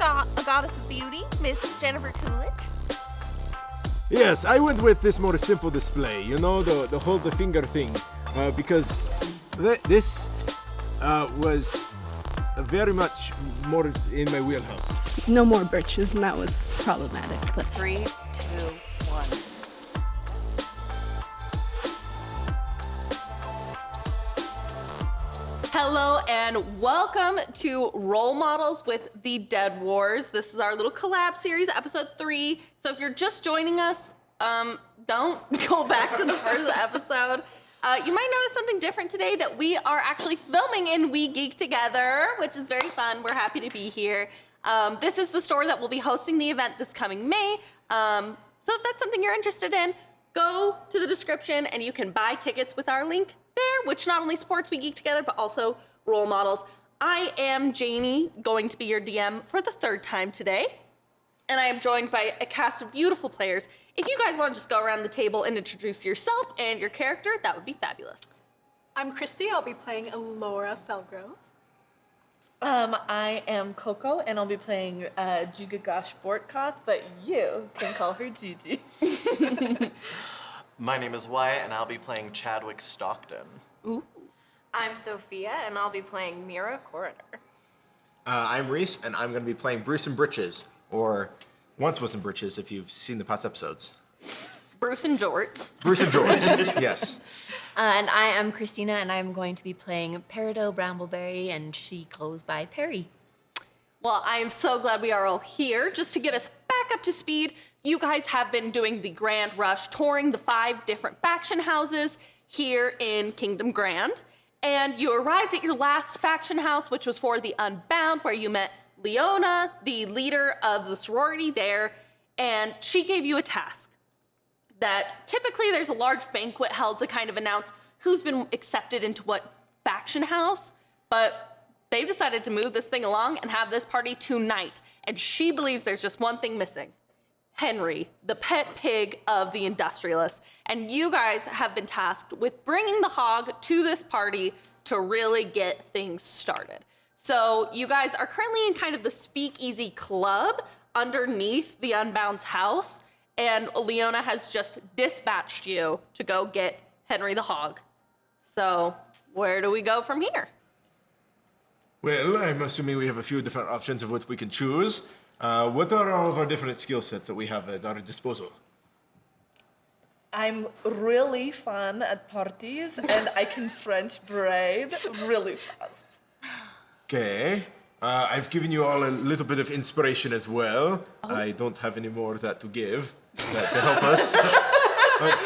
a goddess of beauty, Miss Jennifer Coolidge. Yes, I went with this more simple display, you know, the hold the finger thing, because this was very much more in my wheelhouse. No more birches, and that was problematic. But 3, 2, 1. Hello and welcome to Role Models with the Dead Wars. This is our little collab series, episode 3. So if you're just joining us, don't go back to the first episode. You might notice something different today, that we are actually filming in We Geek Together, which is very fun. We're happy to be here. This is the store that will be hosting the event this coming May. So if that's something you're interested in, go to the description and you can buy tickets with our link there, which not only supports We Geek Together, but also Role Models. I am Janie, going to be your DM for the third time today. And I am joined by a cast of beautiful players. If you guys want to just go around the table and introduce yourself and your character, that would be fabulous. I'm Christy. I'll be playing Laura Felgrove. I am Coco, and I'll be playing Jigagash Bortkoth, but you can call her Gigi. My name is Wyatt, and I'll be playing Chadwick Stockton. Ooh. I'm Sophia, and I'll be playing Mira Coroner. I'm Rhees, and I'm going to be playing Bruce in Britches, or once was in Britches if you've seen the past episodes. Bruce and Jorts. Bruce and George, yes. And I am Christina, and I'm going to be playing Peridot Brambleberry, and she goes by Perry. Well, I am so glad we are all here. Just to get us back up to speed, you guys have been doing the Grand Rush, touring the 5 different faction houses here in Kingdom Grand. And you arrived at your last faction house, which was for the Unbound, where you met Leona, the leader of the sorority there, and she gave you a task. That typically there's a large banquet held to kind of announce who's been accepted into what faction house, but they've decided to move this thing along and have this party tonight. And she believes there's just one thing missing. Henry, the pet pig of the Industrialists. And you guys have been tasked with bringing the hog to this party to really get things started. So you guys are currently in kind of the speakeasy club underneath the Unbound's house. And Leona has just dispatched you to go get Henry the hog. So where do we go from here? Well, I'm assuming we have a few different options of what we can choose. What are all of our different skill sets that we have at our disposal? I'm really fun at parties, and I can French braid really fast. Okay. I've given you all a little bit of inspiration as well. Oh. I don't have any more of that to give to help us.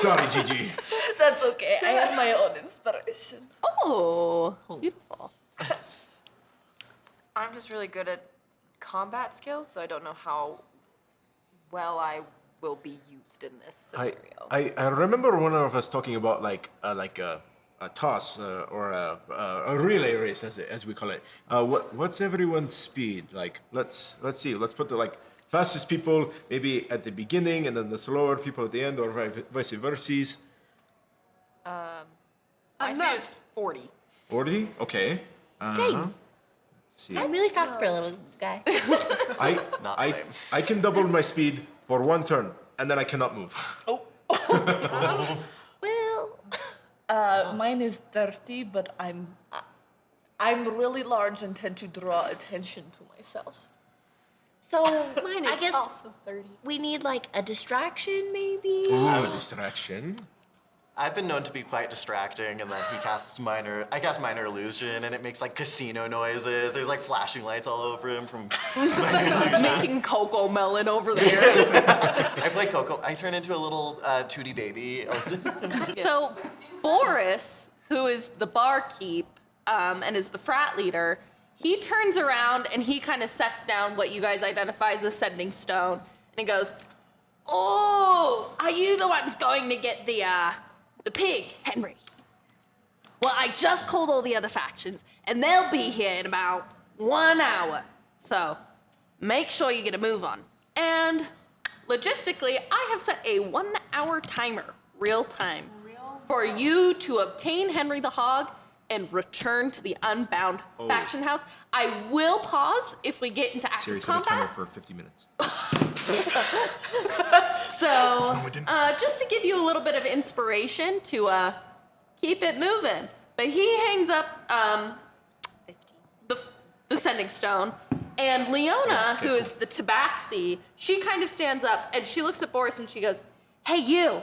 Sorry, Gigi. That's okay. I have my own inspiration. Oh, beautiful. I'm just really good at combat skills, so I don't know how well I will be used in this scenario. I remember one of us talking about like a toss or a relay race, as we call it. What's everyone's speed? Like, let's see. Let's put the fastest people maybe at the beginning, and then the slower people at the end, or vice versa. My speed is 40. 40? Okay. Same. See. I'm really fast for a little guy. I can double my speed for 1 turn, and then I cannot move. Oh. Well, mine is 30, but I'm really large and tend to draw attention to myself. so Mine is I guess also 30. we need a distraction, maybe. Ooh, distraction. I've been known to be quite distracting, and then I cast minor illusion, and it makes casino noises. There's flashing lights all over him from minor illusion. Making Coco Melon over there. I play Coco. I turn into a little Tootie baby. So Boris, who is the barkeep and is the frat leader, he turns around and he kind of sets down what you guys identify as a sending stone, and he goes, "Oh, are you the ones going to get the pig, Henry? Well, I just called all the other factions, and they'll be here in about 1 hour. So make sure you get a move on. And logistically, I have set a 1 hour timer, real time, for you to obtain Henry the hog and return to the Unbound faction house. I will pause if we get into active Siri, set a timer combat. for 50 minutes. So, just to give you a little bit of inspiration to keep it moving. But he hangs up the sending stone, and Leona, who is the tabaxi, she kind of stands up and she looks at Boris and she goes, "Hey, you,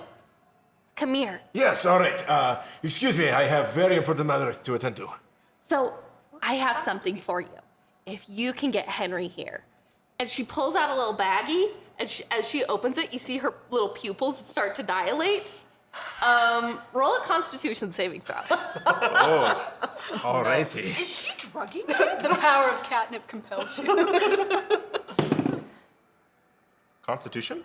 come here." Yes, all right. Excuse me, I have very important matters to attend to. So, I have something for you. If you can get Henry here. And she pulls out a little baggie, and as she opens it, you see her little pupils start to dilate. Roll a Constitution saving throw. Oh, alrighty. Is she drugging him? The power of catnip compels you. Constitution?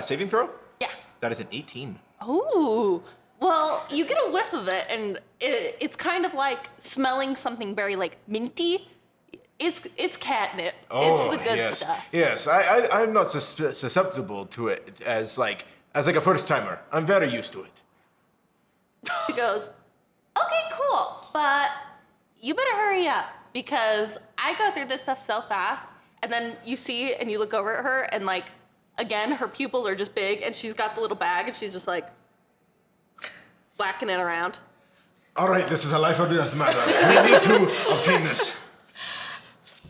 Saving throw? Yeah. That is an 18. Ooh. Well, you get a whiff of it, and it's kind of like smelling something very like minty. It's catnip. It's the good yes. stuff. Yes, I'm not susceptible to it as a first timer. I'm very used to it. She goes, "Okay, cool, but you better hurry up because I go through this stuff so fast." And then you see and you look over at her, and like again, her pupils are just big, and she's got the little bag, and she's just like whacking it around. All right, this is a life or death matter. We need to obtain this.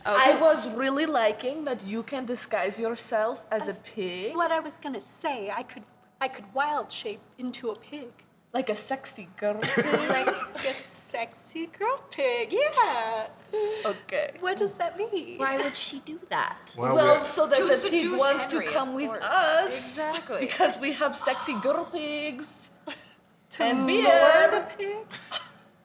I was really liking that you can disguise yourself as a pig, What I was gonna say, I could wild shape into a pig. like a sexy girl pig. Like a sexy girl pig, yeah. Okay. What does that mean? Why would she do that? Well, so that To the pig seduce wants Henry, to come of with course. us. Exactly. Because we have sexy girl pigs. And Lure beer. the pig?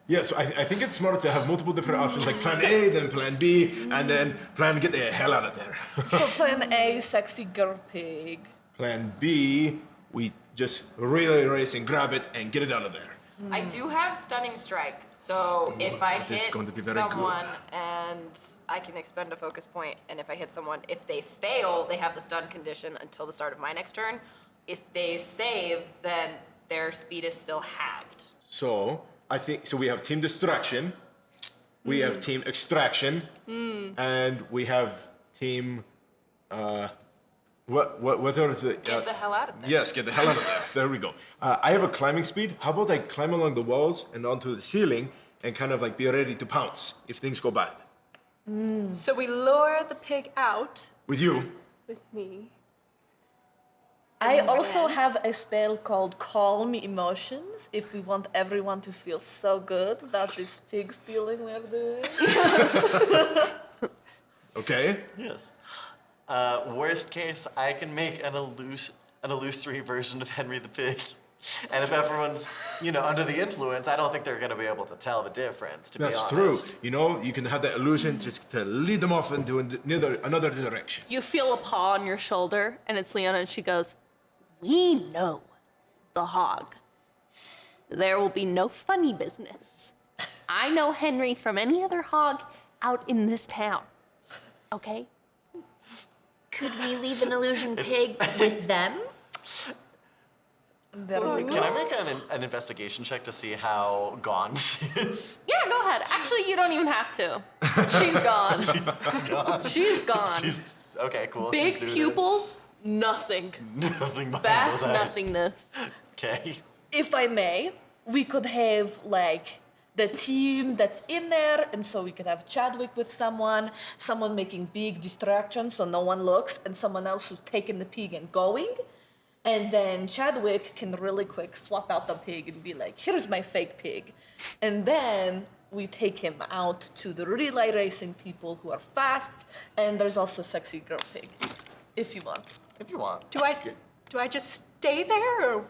Yes, I think it's smart to have multiple different options, like plan A, then plan B, and then plan get the hell out of there. So plan A, sexy girl pig. Plan B, we just relay race and grab it and get it out of there. I do have stunning strike, so if I that is hit going to be very good. someone and I can expend a focus point, and if I hit someone, if they fail, they have the stun condition until the start of my next turn. If they save, then their speed is still halved. So I think we have team distraction, we have team extraction, and we have team. What are the? Get the hell out of there. Yes, get the hell out of there. There we go. I have a climbing speed. How about I climb along the walls and onto the ceiling and kind of like be ready to pounce if things go bad. So we lure the pig out With you. with me. I also have a spell called Calm Emotions if we want everyone to feel so good about this pig stealing we're doing. Okay. Yes. Worst case, I can make an illusory version of Henry the Pig. And if everyone's, under the influence, I don't think they're going to be able to tell the difference, to That's be true. honest. You can have that illusion just to lead them off into another direction. You feel a paw on your shoulder, and it's Leona, and she goes, "We know the hog. There will be no funny business. I know Henry from any other hog out in this town. Okay?" Could we leave an illusion pig with them? There we go. Can I make an investigation check to see how gone she is? Yeah, go ahead. Actually, you don't even have to. She's gone. She's gone. She's gone. She's okay, cool. Big She's suited. pupils, nothing. Nothing behind Vast those eyes. nothingness. Okay. If I may, we could have the team that's in there, and so we could have Chadwick with someone making big distractions so no one looks, and someone else who's taking the pig and going. And then Chadwick can really quick swap out the pig and be like, "Here's my fake pig." And then we take him out to the relay racing people who are fast, and there's also sexy girl pig, if you want. If you want. Do I just stay there or?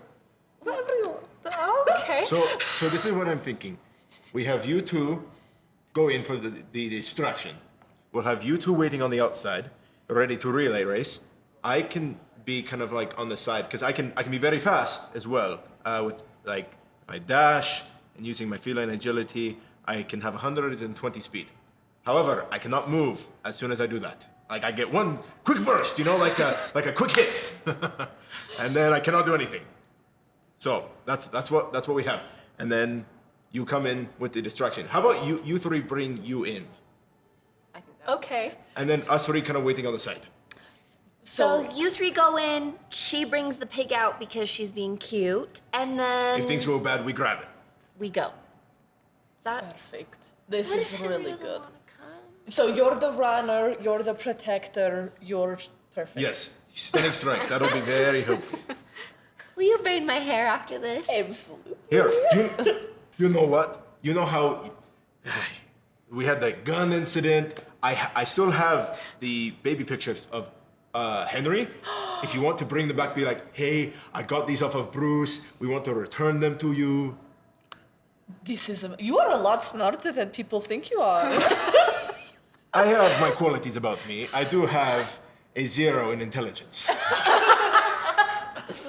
Whatever you want. Okay. So this is what I'm thinking. We have you two go in for the distraction. We'll have you two waiting on the outside, ready to relay race. I can be kind of like on the side because I can be very fast as well. With if I dash and using my feline agility, I can have 120 speed. However, I cannot move as soon as I do that. Like I get one quick burst, like a quick hit, and then I cannot do anything. So that's what we have. And then you come in with the distraction. How about you three bring you in? I think that. Okay. And then us three kind of waiting on the side. So you three go in, she brings the pig out because she's being cute, and then If things go bad, we grab it. we go. Is that Perfect. This What is if Henry really doesn't good. wanna come? So you're the runner, you're the protector, you're perfect. Yes, standing strength. That'll be very helpful. Will you braid my hair after this? Absolutely. Here, you know what? You know how we had that gun incident? I still have the baby pictures of Henry. If you want to bring them back, be like, hey, I got these off of Bruce. We want to return them to you. You are a lot smarter than people think you are. I have my qualities about me. I do have a 0 in intelligence.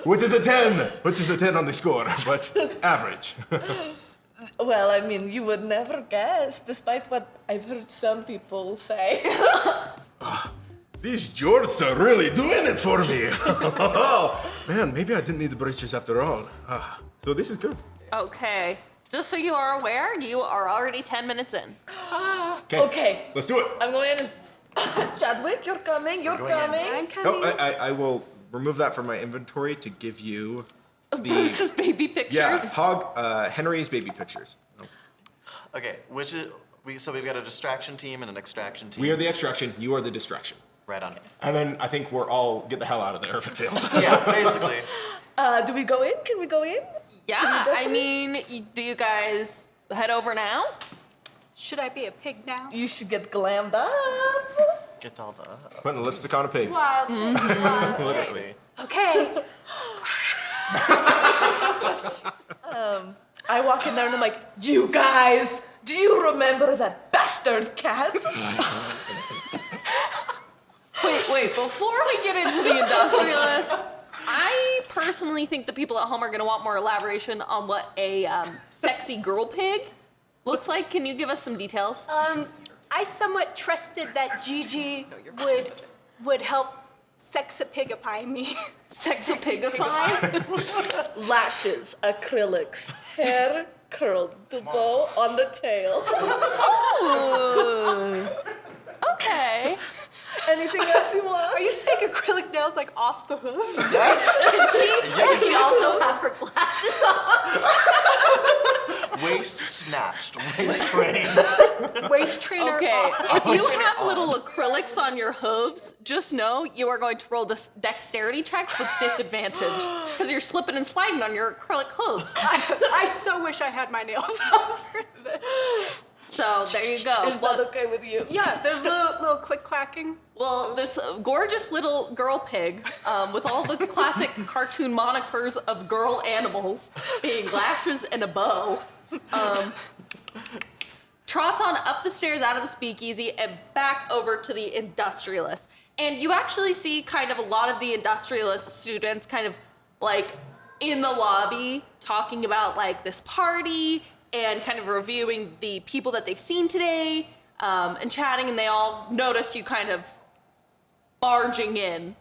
Which is a 10 on the score, but average. Well, I mean, you would never guess, despite what I've heard some people say. These jorts are really doing it for me. Oh, man, maybe I didn't need the breeches after all. So this is good. Okay. Just so you are aware, you are already 10 minutes in. Okay. Let's do it. I'm going in. Chadwick, you're coming, you're going in. coming. I'm coming. No, I will remove that from my inventory to give you the Bruce's baby pictures. Henry's baby pictures. Okay, so we've got a distraction team and an extraction team. We are the extraction, you are the distraction. Right on. And then I think we're all get the hell out of there if it fails. Yeah, basically. Do we go in? Can we go in? Yeah, I mean, do you guys head over now? Should I be a pig now? You should get glammed up. Get all the. Putting lipstick on a pig. Wild shit. Wild shit. Literally. Okay. I walk in there and I'm like, you guys, do you remember that bastard cat? Wait, before we get into the Industrialists, I personally think the people at home are going to want more elaboration on what a sexy girl pig looks like. Can you give us some details? I somewhat trusted that Gigi would help sexapigify me. Sexapigify? Lashes, acrylics, hair curled, the bow on the tail. Ooh. Okay. Anything else you want? Are you saying acrylic nails like off the hooves? And she also has her glasses on. Waist snatched. Waist trained. Waist trainer Okay, off. if you have little acrylics on your hooves, just know you are going to roll the dexterity checks with disadvantage because you're slipping and sliding on your acrylic hooves. I so wish I had my nails on for this. So there you go. Is that okay with you? Yeah, there's little click clacking. Well, this gorgeous little girl pig, with all the classic cartoon monikers of girl animals, being lashes and a bow, trots on up the stairs out of the speakeasy and back over to the Industrialists. And you actually see kind of a lot of the Industrialist students kind of like in the lobby talking about like this party and kind of reviewing the people that they've seen today, and chatting, and they all notice you kind of barging in.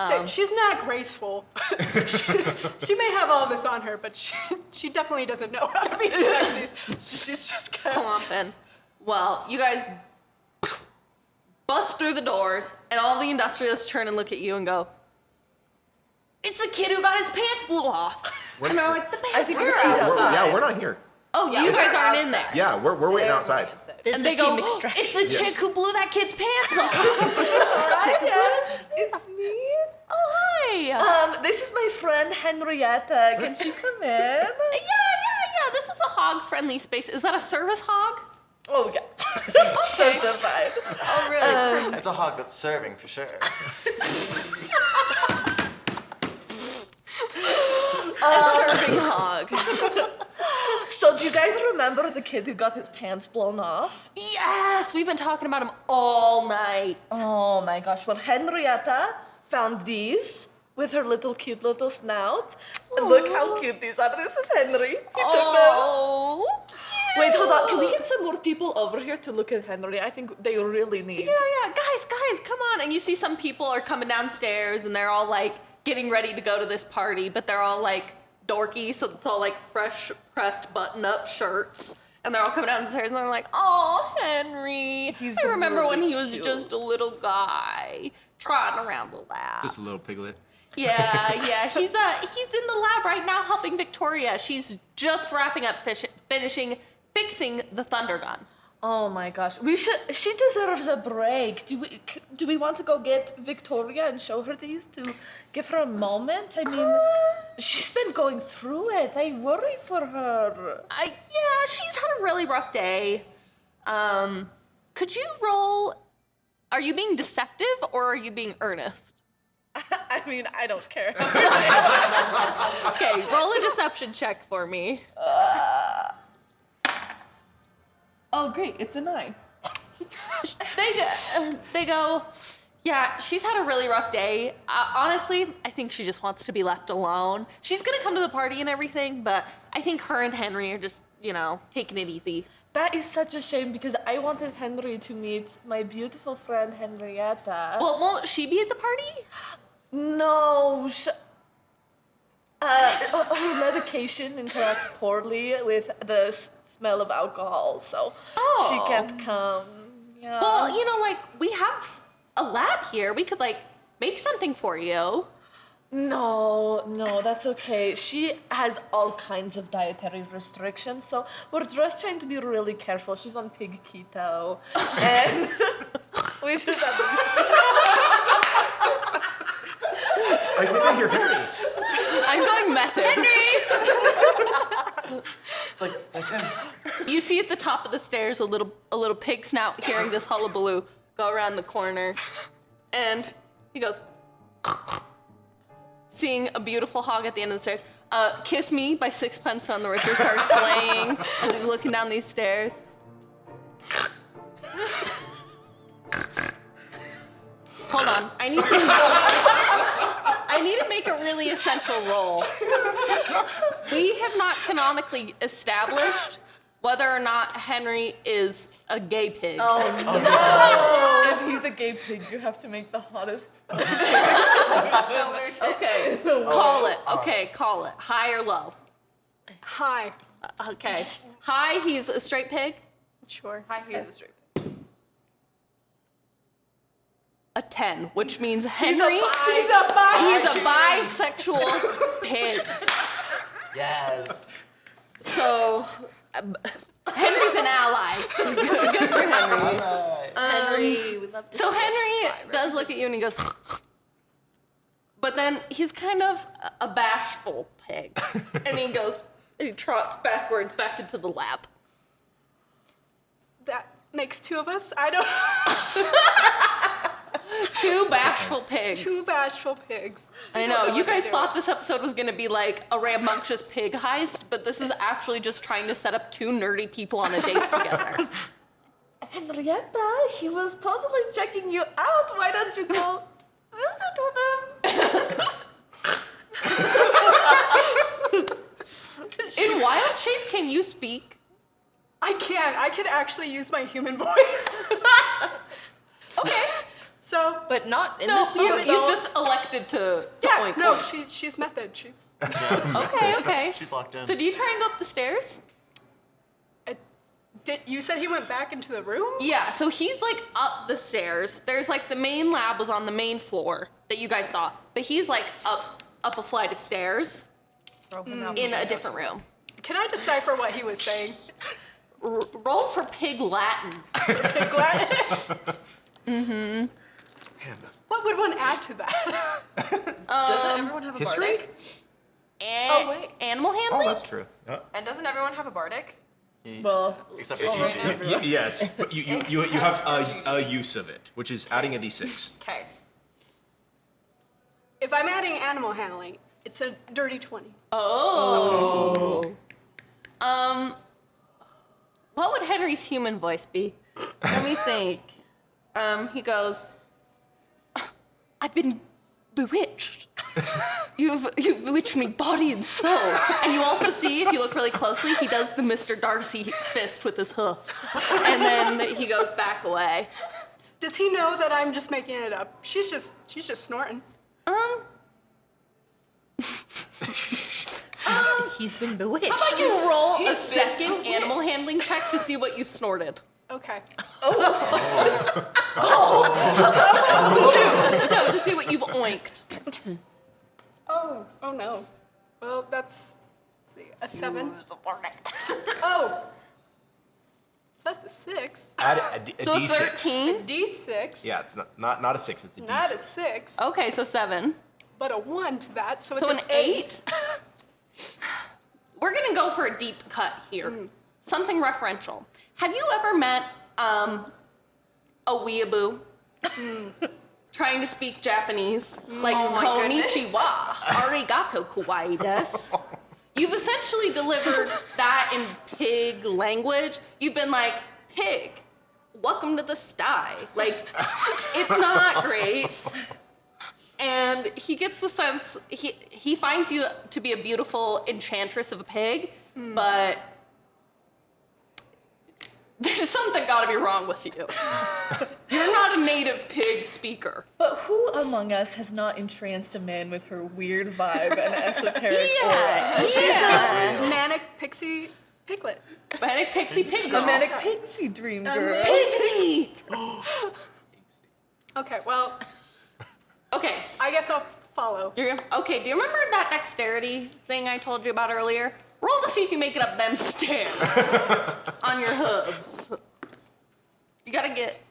So she's not graceful. she may have all this on her, but she definitely doesn't know how to be sexy. So she's just kind of... Clumping. Well, you guys bust through the doors, and all the Industrialists turn and look at you and go, "It's the kid who got his pants blew off." And they're like, "The pants I think were we're outside." Yeah, we're not here. Oh, you guys aren't in there. Yeah, we're waiting outside. This And they is go, team "Oh, extraction. "It's the chick who blew that kid's pants off." Hi, yes, it's me. Oh, hi. This is my friend Henrietta. Can she come in? Yeah. This is a hog-friendly space. Is that a service hog? Oh, yeah. Okay. Certified. Oh, really? It's a hog that's serving for sure. A serving hog. So, do you guys remember the kid who got his pants blown off? Yes, we've been talking about him all night. Oh my gosh. Well, Henrietta found these with her cute little snout. And look how cute these are. This is Henry. He took them. Oh, Wait, hold on. Can we get some more people over here to look at Henry? I think they really need. Yeah. Guys, come on. And you see some people are coming downstairs and they're all like getting ready to go to this party, but they're all like dorky, so it's all like fresh pressed button-up shirts. And they're all coming down the stairs and they're like, oh, Henry. I remember when he was just a little guy trotting around the lab. Just a little piglet. Yeah. He's in the lab right now helping Victoria. She's just wrapping up fixing the thunder gun. Oh my gosh, she deserves a break. Do we want to go get Victoria and show her these to give her a moment? I mean, she's been going through it. I worry for her. Yeah, she's had a really rough day. Could you roll? Are you being deceptive or are you being earnest? I mean, I don't care. Okay, roll a deception check for me. Oh, great, it's a 9. They go, yeah, she's had a really rough day. Honestly, I think she just wants to be left alone. She's gonna come to the party and everything, but I think her and Henry are just, taking it easy. That is such a shame because I wanted Henry to meet my beautiful friend Henrietta. Well, won't she be at the party? No, her medication interacts poorly with the smell of alcohol, so she can't come. Yeah. Well, we have a lab here. We could, make something for you. No, that's okay. She has all kinds of dietary restrictions, so we're just trying to be really careful. She's on pig keto, and we just have to... I think I hear Henry. I'm going method. Henry! It's like, that's him. You see at the top of the stairs a little pig snout hearing this hullabaloo go around the corner, and he goes, seeing a beautiful hog at the end of the stairs. Kiss Me by Sixpence None the Richer starts playing as he's looking down these stairs. Hold on, I need to make a really essential roll. We have not canonically established whether or not Henry is a gay pig. Oh no! If he's a gay pig, you have to make the hottest. Okay, call it. Okay, call it. High or low? Hi. Okay. High, he's a straight pig. Sure. Hi, he's a straight. A 10, which means Henry. He's a bisexual pig. Yes. So, Henry's an ally. Good for Henry. Henry, we love to So Henry does look at you and he goes, but then he's kind of a bashful pig. And he trots backwards back into the lab. That makes 2 of us. I don't. 2 bashful pigs. 2 bashful pigs. I know. You guys thought this episode was going to be like a rambunctious pig heist, but this is actually just trying to set up 2 nerdy people on a date together. Henrietta, he was totally checking you out. Why don't you go visit with him? In wild shape, can you speak? I can. I can actually use my human voice. Okay. So, But not in No, this you moment. just elected to yeah, oink. no, she's method. She's. Okay. She's locked in. So do you try and go up the stairs? You said he went back into the room? Yeah, so he's up the stairs. There's the main lab was on the main floor that you guys saw, but he's up a flight of stairs in a different room. Can I decipher what he was saying? Roll for pig Latin. Pig Latin? What would one add to that? Doesn't everyone have a bardic? Oh, wait. Animal Oh, handling? that's true. And doesn't everyone have a bardic? Well, Except for almost Gigi. everyone. Yes, but you have a use of it, which is adding a d6. Okay. If I'm adding animal handling, it's a dirty 20. Oh. What would Henry's human voice be? Let me think. He goes, I've been bewitched. You've bewitched me body and soul. And you also see, if you look really closely, he does the Mr. Darcy fist with his hoof. And then he goes back away. Does he know that I'm just making it up? She's just snorting. He's been bewitched. How about you roll a second animal handling check to see what you snorted? Okay. No, to see what you've oinked. Oh no. Well, that's, let's see, a 7. Oh. Plus a 6. Add a So D6. 13. D6. Yeah, it's not a 6, it's a D6. Not a 6, Okay, so 7. but a 1 to that, so it's So an an 8. We're gonna go for a deep cut here. Something referential. Have you ever met a weeaboo trying to speak Japanese? Like konnichiwa, arigato kawaii desu. You've essentially delivered that in pig language. You've been like, pig, welcome to the sty. Like, it's not great. And he gets the sense, he finds you to be a beautiful enchantress of a pig, but there's something gotta be wrong with you. You're not a native pig speaker. But who among us has not entranced a man with her weird vibe and esoteric Yeah. aura? She's a manic pixie piglet. Manic pixie pig girl. A manic pixie dream girl. Pixie! Okay, well, Okay, I guess I'll follow. okay, do you remember that dexterity thing I told you about earlier? Roll to see if you make it up them stairs on your hooves. You gotta get,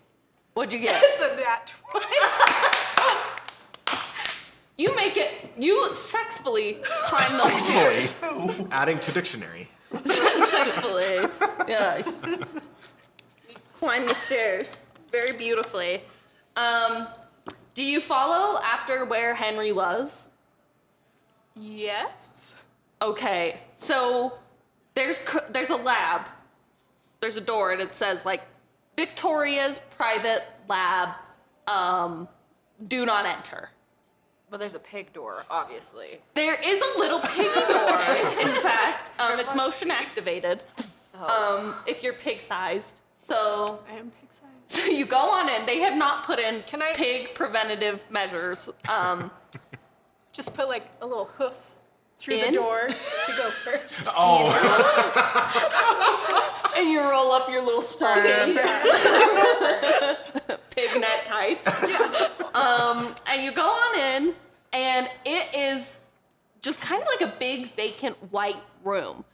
what'd you get? It's a nat 20. You make it, you sexfully climb those stairs. Adding to dictionary. Sexfully, yeah. You climb the stairs very beautifully. Do you follow after where Henry was? Yes. Okay, so there's a lab. There's a door and it says like Victoria's private lab. Do not enter. But there's a pig door, obviously. There is a little piggy door. In fact, it's motion activated. If you're pig sized. So I am pig sized. So you go on in. They have not put in Can I- pig preventative measures. Just put like a little hoof through In? the door to go first. And you roll up your little stocking. Pig net tights. And you go on in, and it is just kind of like a big vacant white room.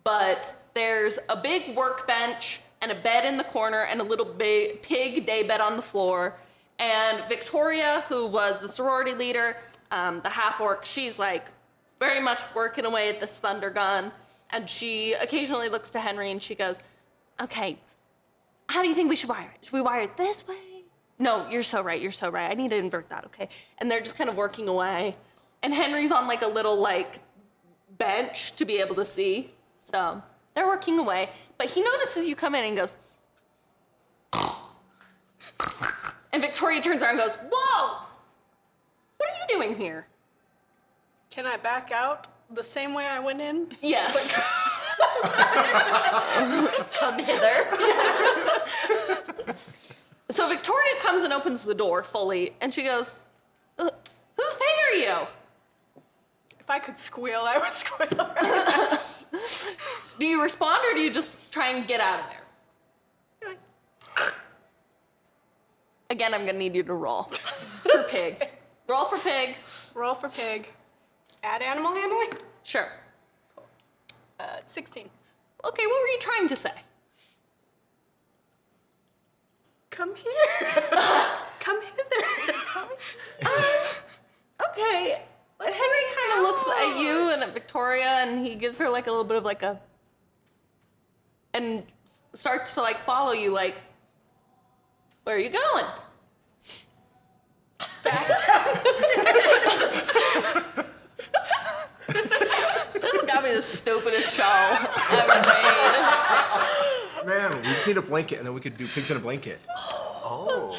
But there's a big workbench and a bed in the corner and a little big pig day bed on the floor. And Victoria, who was the sorority leader, the half-orc, she's like very much working away at this thunder gun. And she occasionally looks to Henry and she goes, okay, how do you think we should wire it? Should we wire it this way? No, you're so right, I need to invert that, okay? And they're just kind of working away. And Henry's on like a little like bench to be able to see. So they're working away. But he notices you come in and goes, and Victoria turns around and goes, whoa! What are you doing here? Can I back out the same way I went in? Yes. Come hither. So Victoria comes and opens the door fully, and she goes, whose pig are you? If I could squeal, I would squeal. Do you respond or do you just try and get out of there? Again, I'm gonna need you to roll for pig. Roll for pig. Roll for pig. Add animal handling? Sure. 16. Okay, what were you trying to say? Come here. Come hither. Okay. Henry kind of looks at you and at Victoria, and he gives her like a little bit of like a, and starts to like follow you. Like, where are you going? Back downstairs. This has got me the stupidest show ever made. Man, we just need a blanket and then we could do pigs in a blanket. Oh.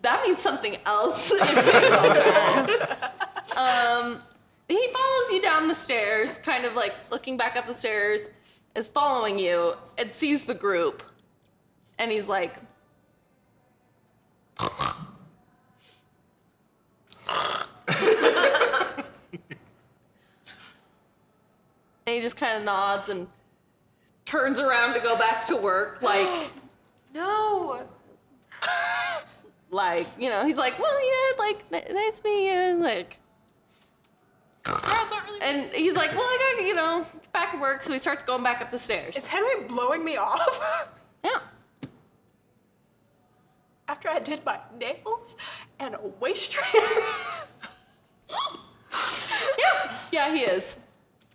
That means something else in pig culture. He follows you down the stairs, kind of like looking back up the stairs, is following you, and sees the group. And he's like, And he just kind of nods and turns around to go back to work, like, No. like, you know, he's like, well, yeah, like, nice to meet you, like. And he's like, well, I gotta, you know, get back to work, so he starts going back up the stairs. Is Henry blowing me off? Yeah. After I did my nails and a waist trainer? Yeah, he is.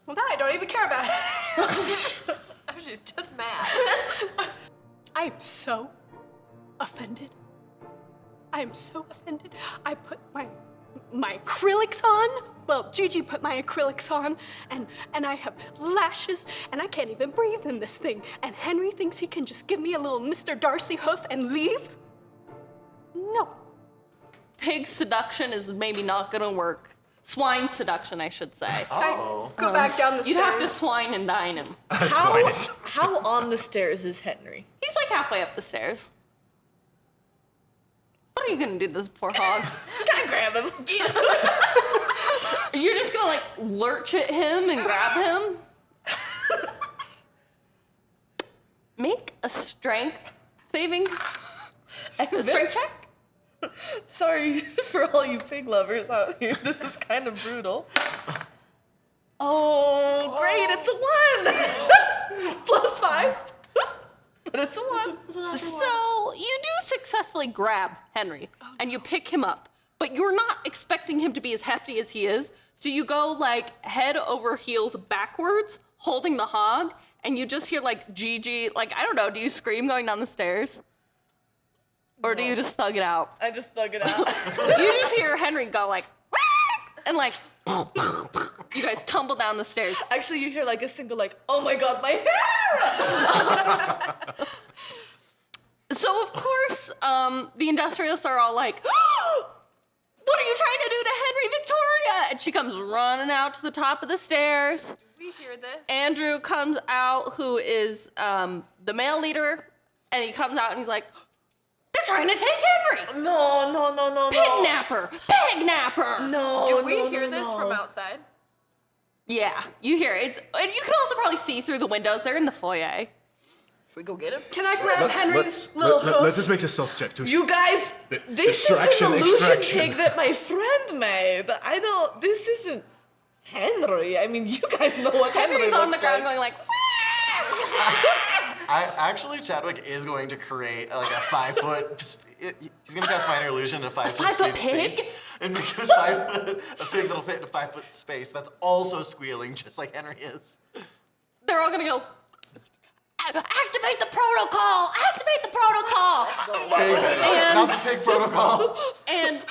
Well, now I don't even care about it. She's just mad. I am so offended. I am so offended. I put my acrylics on. Well, Gigi put my acrylics on, and I have lashes, and I can't even breathe in this thing. And Henry thinks he can just give me a little Mr. Darcy hoof and leave? No. Pig seduction is maybe not gonna work. Swine seduction, I should say. Oh. Go back down the You'd stairs. have to swine and dine him. How on the stairs is Henry? He's like halfway up the stairs. What are you gonna do to this poor hog? Gotta grab him. You're just gonna like lurch at him and grab him? Make a strength saving. A strength check? Sorry for all you pig lovers out here. This is kind of brutal. Oh, great! It's a 1 plus 5, but it's a 1. So you do successfully grab Henry and you pick him up, but you're not expecting him to be as hefty as he is. So you go like head over heels backwards, holding the hog, and you just hear like Gigi, like, I don't know, do you scream going down the stairs? Or do you just thug it out? I just thug it out. You just hear Henry go like, and like, you guys tumble down the stairs. Actually, you hear like a single like, oh my god, my hair! So of course, the Industrialists are all like, what are you trying to do to Henry Victoria? And she comes running out to the top of the stairs. We hear this. Andrew comes out, who is the male leader, and he comes out and he's like, they're trying to take Henry! No. Pig napper! Pig napper! No. Do we no, hear no, this no. from outside? Yeah, you hear it. And you can also probably see through the windows. They're in the foyer. Should we go get him? Can I grab Henry's little hoof? Let's just make a stealth check too. You guys, this is Distraction, an illusion extraction. pig that my friend made. This isn't Henry. I mean, you guys know what Henry Henry's on the looks ground like. going like, Actually, Chadwick is going to create like a 5 foot. He's going to cast minor illusion in a 5 foot 5 foot space. pig? And because a pig that'll fit in a 5 foot space, that's also squealing just like Henry is. they're all gonna go, activate the protocol! Activate the protocol! Not the pig protocol. And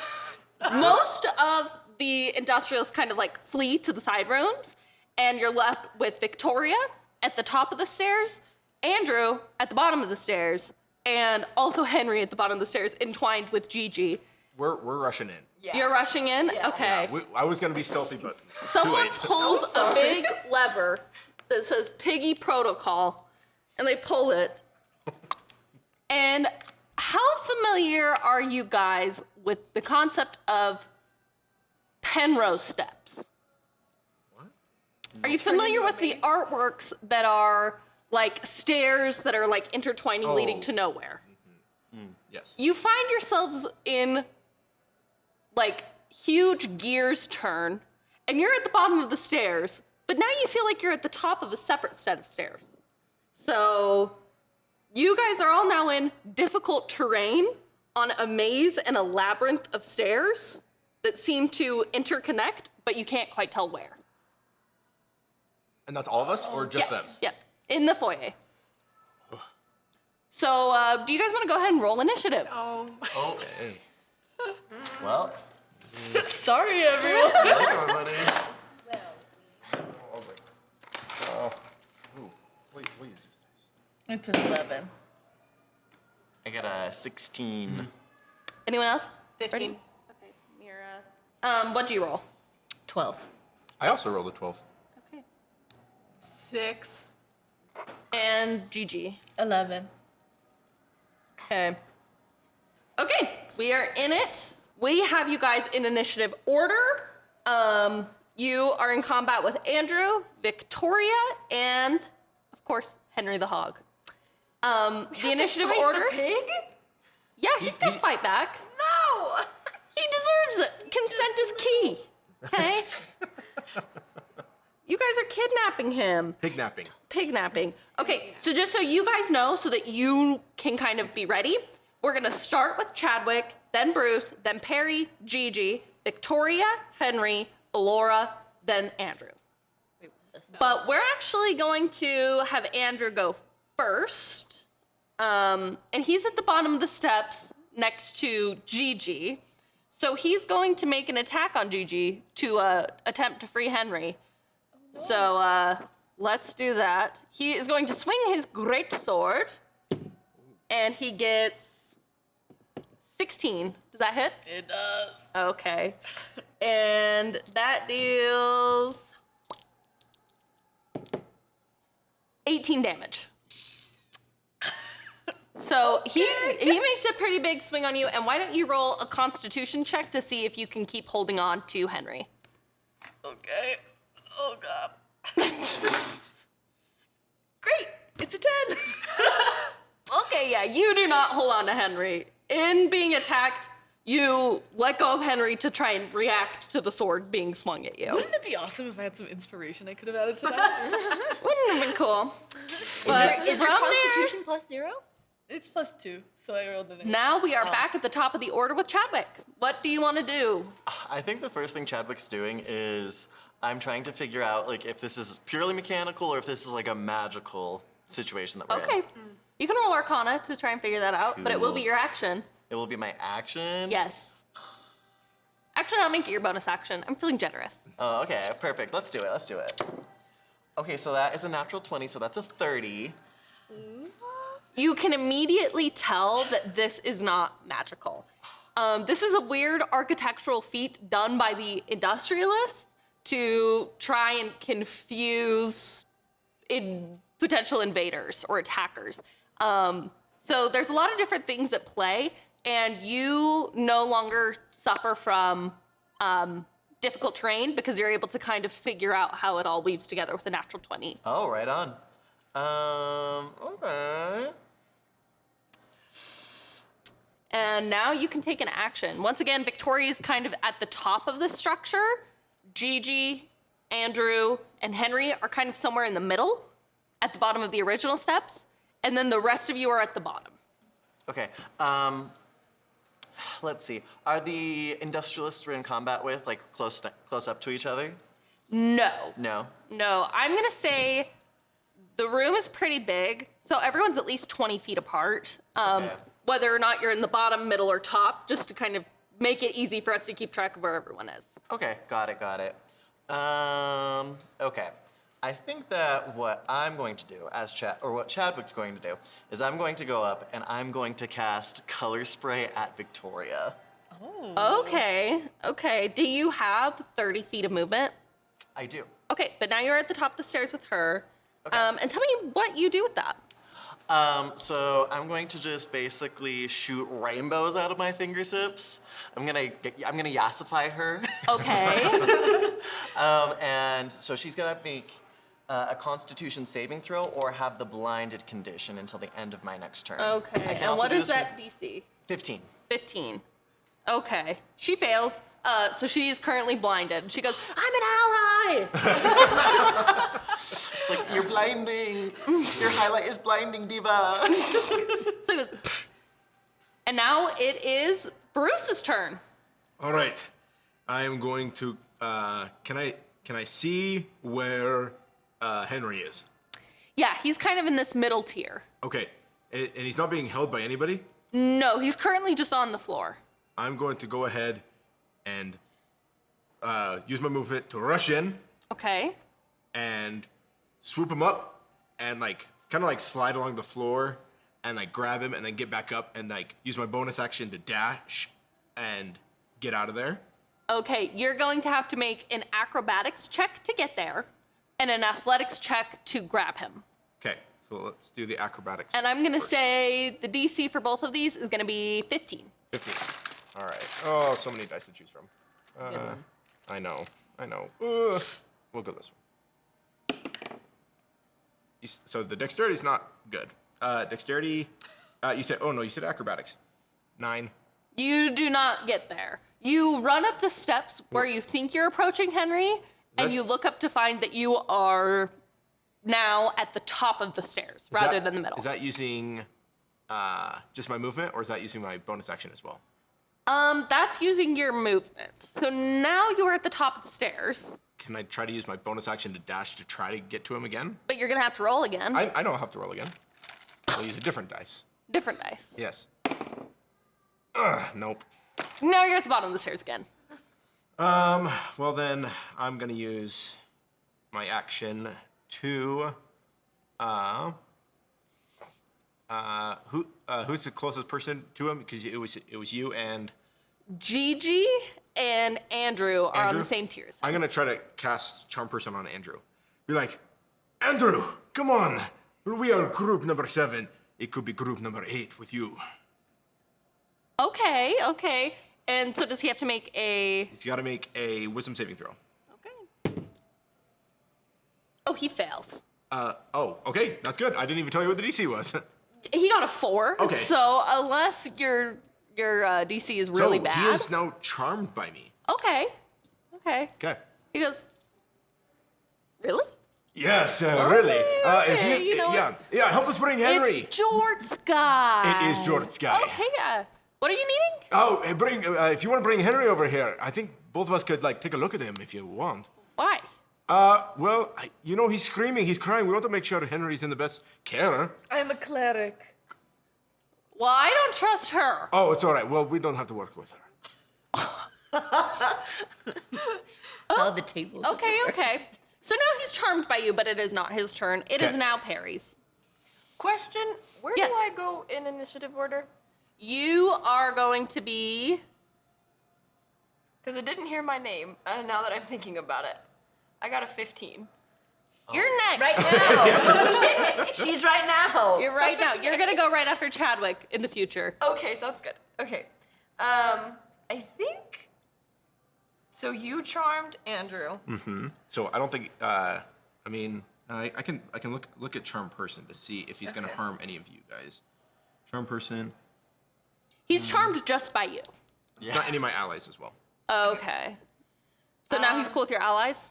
most of the Industrialists kind of like flee to the side rooms, and you're left with Victoria at the top of the stairs, Andrew at the bottom of the stairs, and also Henry at the bottom of the stairs, entwined with Gigi. We're rushing in. Yeah. You're rushing in? Yeah. Okay. I was gonna be stealthy, but too Someone late. pulls a big lever that says Piggy Protocol, and they pull it. And how familiar are you guys with the concept of Penrose steps? What? Are you familiar with the artworks that are like stairs that are like intertwining, leading to nowhere? Yes. You find yourselves in like huge gears turn, and you're at the bottom of the stairs, but now you feel like you're at the top of a separate set of stairs. So you guys are all now in difficult terrain on a maze and a labyrinth of stairs that seem to interconnect, but you can't quite tell where. And that's all of us, or just them? Yep, in the foyer. So do you guys want to go ahead and roll initiative? Okay. Well, Sorry, everyone. good luck, everybody. What is this? It's an 11. I got a 16. Anyone else? 15. Okay, Mira. What'd you roll? 12. I also rolled a 12. Okay. 6. And Gigi. 11. Okay. Okay, we are in it. We have you guys in initiative order. you are in combat with Andrew, Victoria, and, of course, Henry the Hog. The initiative order. The pig? Yeah, he's gonna fight back. No! He deserves it. Consent is key. Okay? You guys are kidnapping him. Pignapping. Okay, so just so you guys know, so that you can kind of be ready, we're gonna start with Chadwick, then Bruce, then Perry, Gigi, Victoria, Henry, Alora, then Andrew. But we're actually going to have Andrew go first. And he's at the bottom of the steps next to Gigi. So he's going to make an attack on Gigi to attempt to free Henry. So let's do that. He is going to swing his great sword, and he gets 16. Does that hit? It does. Okay. And that deals 18 damage. So he makes a pretty big swing on you, and why don't you roll a Constitution check to see if you can keep holding on to Henry? Okay. Oh, God. Great. It's a 10. Okay, yeah, you do not hold on to Henry. In being attacked, you let go of Henry to try and react to the sword being swung at you. Wouldn't it be awesome if I had some inspiration I could have added to that? Wouldn't have been cool. But Is your from Constitution plus 0? It's +2, so I rolled an 8. now we are back at the top of the order with Chadwick. What do you want to do? I think the first thing Chadwick's doing is I'm trying to figure out like if this is purely mechanical or if this is like a magical situation that we're in. Okay. You can roll Arcana to try and figure that out, but it will be Cool. your action. It will be my action. Yes. Actually, I'll make it your bonus action. I'm feeling generous. Oh, okay, perfect. Let's do it. Okay, so that is a natural 20, so that's a 30. You can immediately tell that this is not magical. This is a weird architectural feat done by the Industrialists to try and confuse potential invaders or attackers. So there's a lot of different things at play, and you no longer suffer from difficult terrain because you're able to kind of figure out how it all weaves together with a natural 20. Oh, right on. Okay. And now you can take an action. Once again, Victoria's kind of at the top of the structure. Gigi, Andrew, and Henry are kind of somewhere in the middle at the bottom of the original steps. And then the rest of you are at the bottom. Okay. Let's see. Are the Industrialists we're in combat with like close up to each other? No. No. No. I'm going to say the room is pretty big. So everyone's at least 20 feet apart. Okay. Whether or not you're in the bottom, middle, or top, just to kind of make it easy for us to keep track of where everyone is. Okay, got it. Okay. I think that what I'm going to do what Chadwick's going to do is I'm going to go up and I'm going to cast Color Spray at Victoria. Okay. Do you have 30 feet of movement? I do. Okay, but now you're at the top of the stairs with her. Okay. And tell me what you do with that. So I'm going to just basically shoot rainbows out of my fingertips. I'm gonna yassify her. Okay. And so she's gonna make a Constitution saving throw or have the blinded condition until the end of my next turn. I Okay. can And also what do is this that DC? 15. 15. Okay. She fails. So she's currently blinded. She goes, I'm an ally! It's like, you're blinding. Your highlight is blinding, diva. So he goes, "Pfft." And now it is Bruce's turn. All right, I am going to. Can I see where Henry is? Yeah, he's kind of in this middle tier. Okay, and he's not being held by anybody. No, he's currently just on the floor. I'm going to go ahead and use my movement to rush in Okay. and swoop him up and kind of slide along the floor and grab him and then get back up and use my bonus action to dash and get out of there. Okay, you're going to have to make an acrobatics check to get there and an athletics check to grab him. Okay, so let's do the acrobatics. And I'm going to first. say the DC for both of these is going to be 15. 15. All right. Oh, so many dice to choose from. I know. I know. Ugh. We'll go this one. So the dexterity is not good. Dexterity, you said acrobatics. 9. You do not get there. You run up the steps where you think you're approaching Henry, and you look up to find that you are now at the top of the stairs rather than the middle. Is that using just my movement, or is that using my bonus action as well? That's using your movement. So now you're at the top of the stairs. Can I try to use my bonus action to dash to try to get to him again? But you're gonna have to roll again. I know I'll have to roll again. I'll use a different dice. Different dice. Yes. Nope. Now you're at the bottom of the stairs again. Well then, I'm gonna use my action to, who's the closest person to him? Because it was you and... Gigi and Andrew are on the same tiers. I'm gonna try to cast Charm Person on Andrew. Be like, Andrew, come on. We are group number 7. It could be group number 8 with you. Okay. And so does he have to make a... He's gotta make a wisdom saving throw. Okay. Oh, he fails. Okay, that's good. I didn't even tell you what the DC was. He got a 4. Okay. So unless your DC is really so bad. he is now charmed by me. Okay. Okay. He goes, really? Yes, really. okay, you know what? Yeah, help us bring Henry. It's Jort's guy. It is Jort's guy. Okay, what are you needing? Oh, if you want to bring Henry over here, I think both of us could take a look at him if you want. Why? Well, he's screaming, he's crying. We want to make sure Henry's in the best care. I'm a cleric. Well, I don't trust her. Oh, it's all right. Well, we don't have to work with her. Oh, the table. Okay. So now he's charmed by you, but it is not his turn. It is Okay. now Perry's. Question, where Yes. do I go in initiative order? You are going to be... Because I didn't hear my name, and now that I'm thinking about it, I got a 15. You're next. Right now. She's right now. You're right now. You're going to go right after Chadwick in the future. Okay, sounds good. Okay. I think... So you charmed Andrew. Mm-hmm. So I don't think, I can look at Charm Person to see if he's going to harm any of you guys. Charm Person. He's charmed just by you. It's not any of my allies as well. Okay. So now he's cool with your allies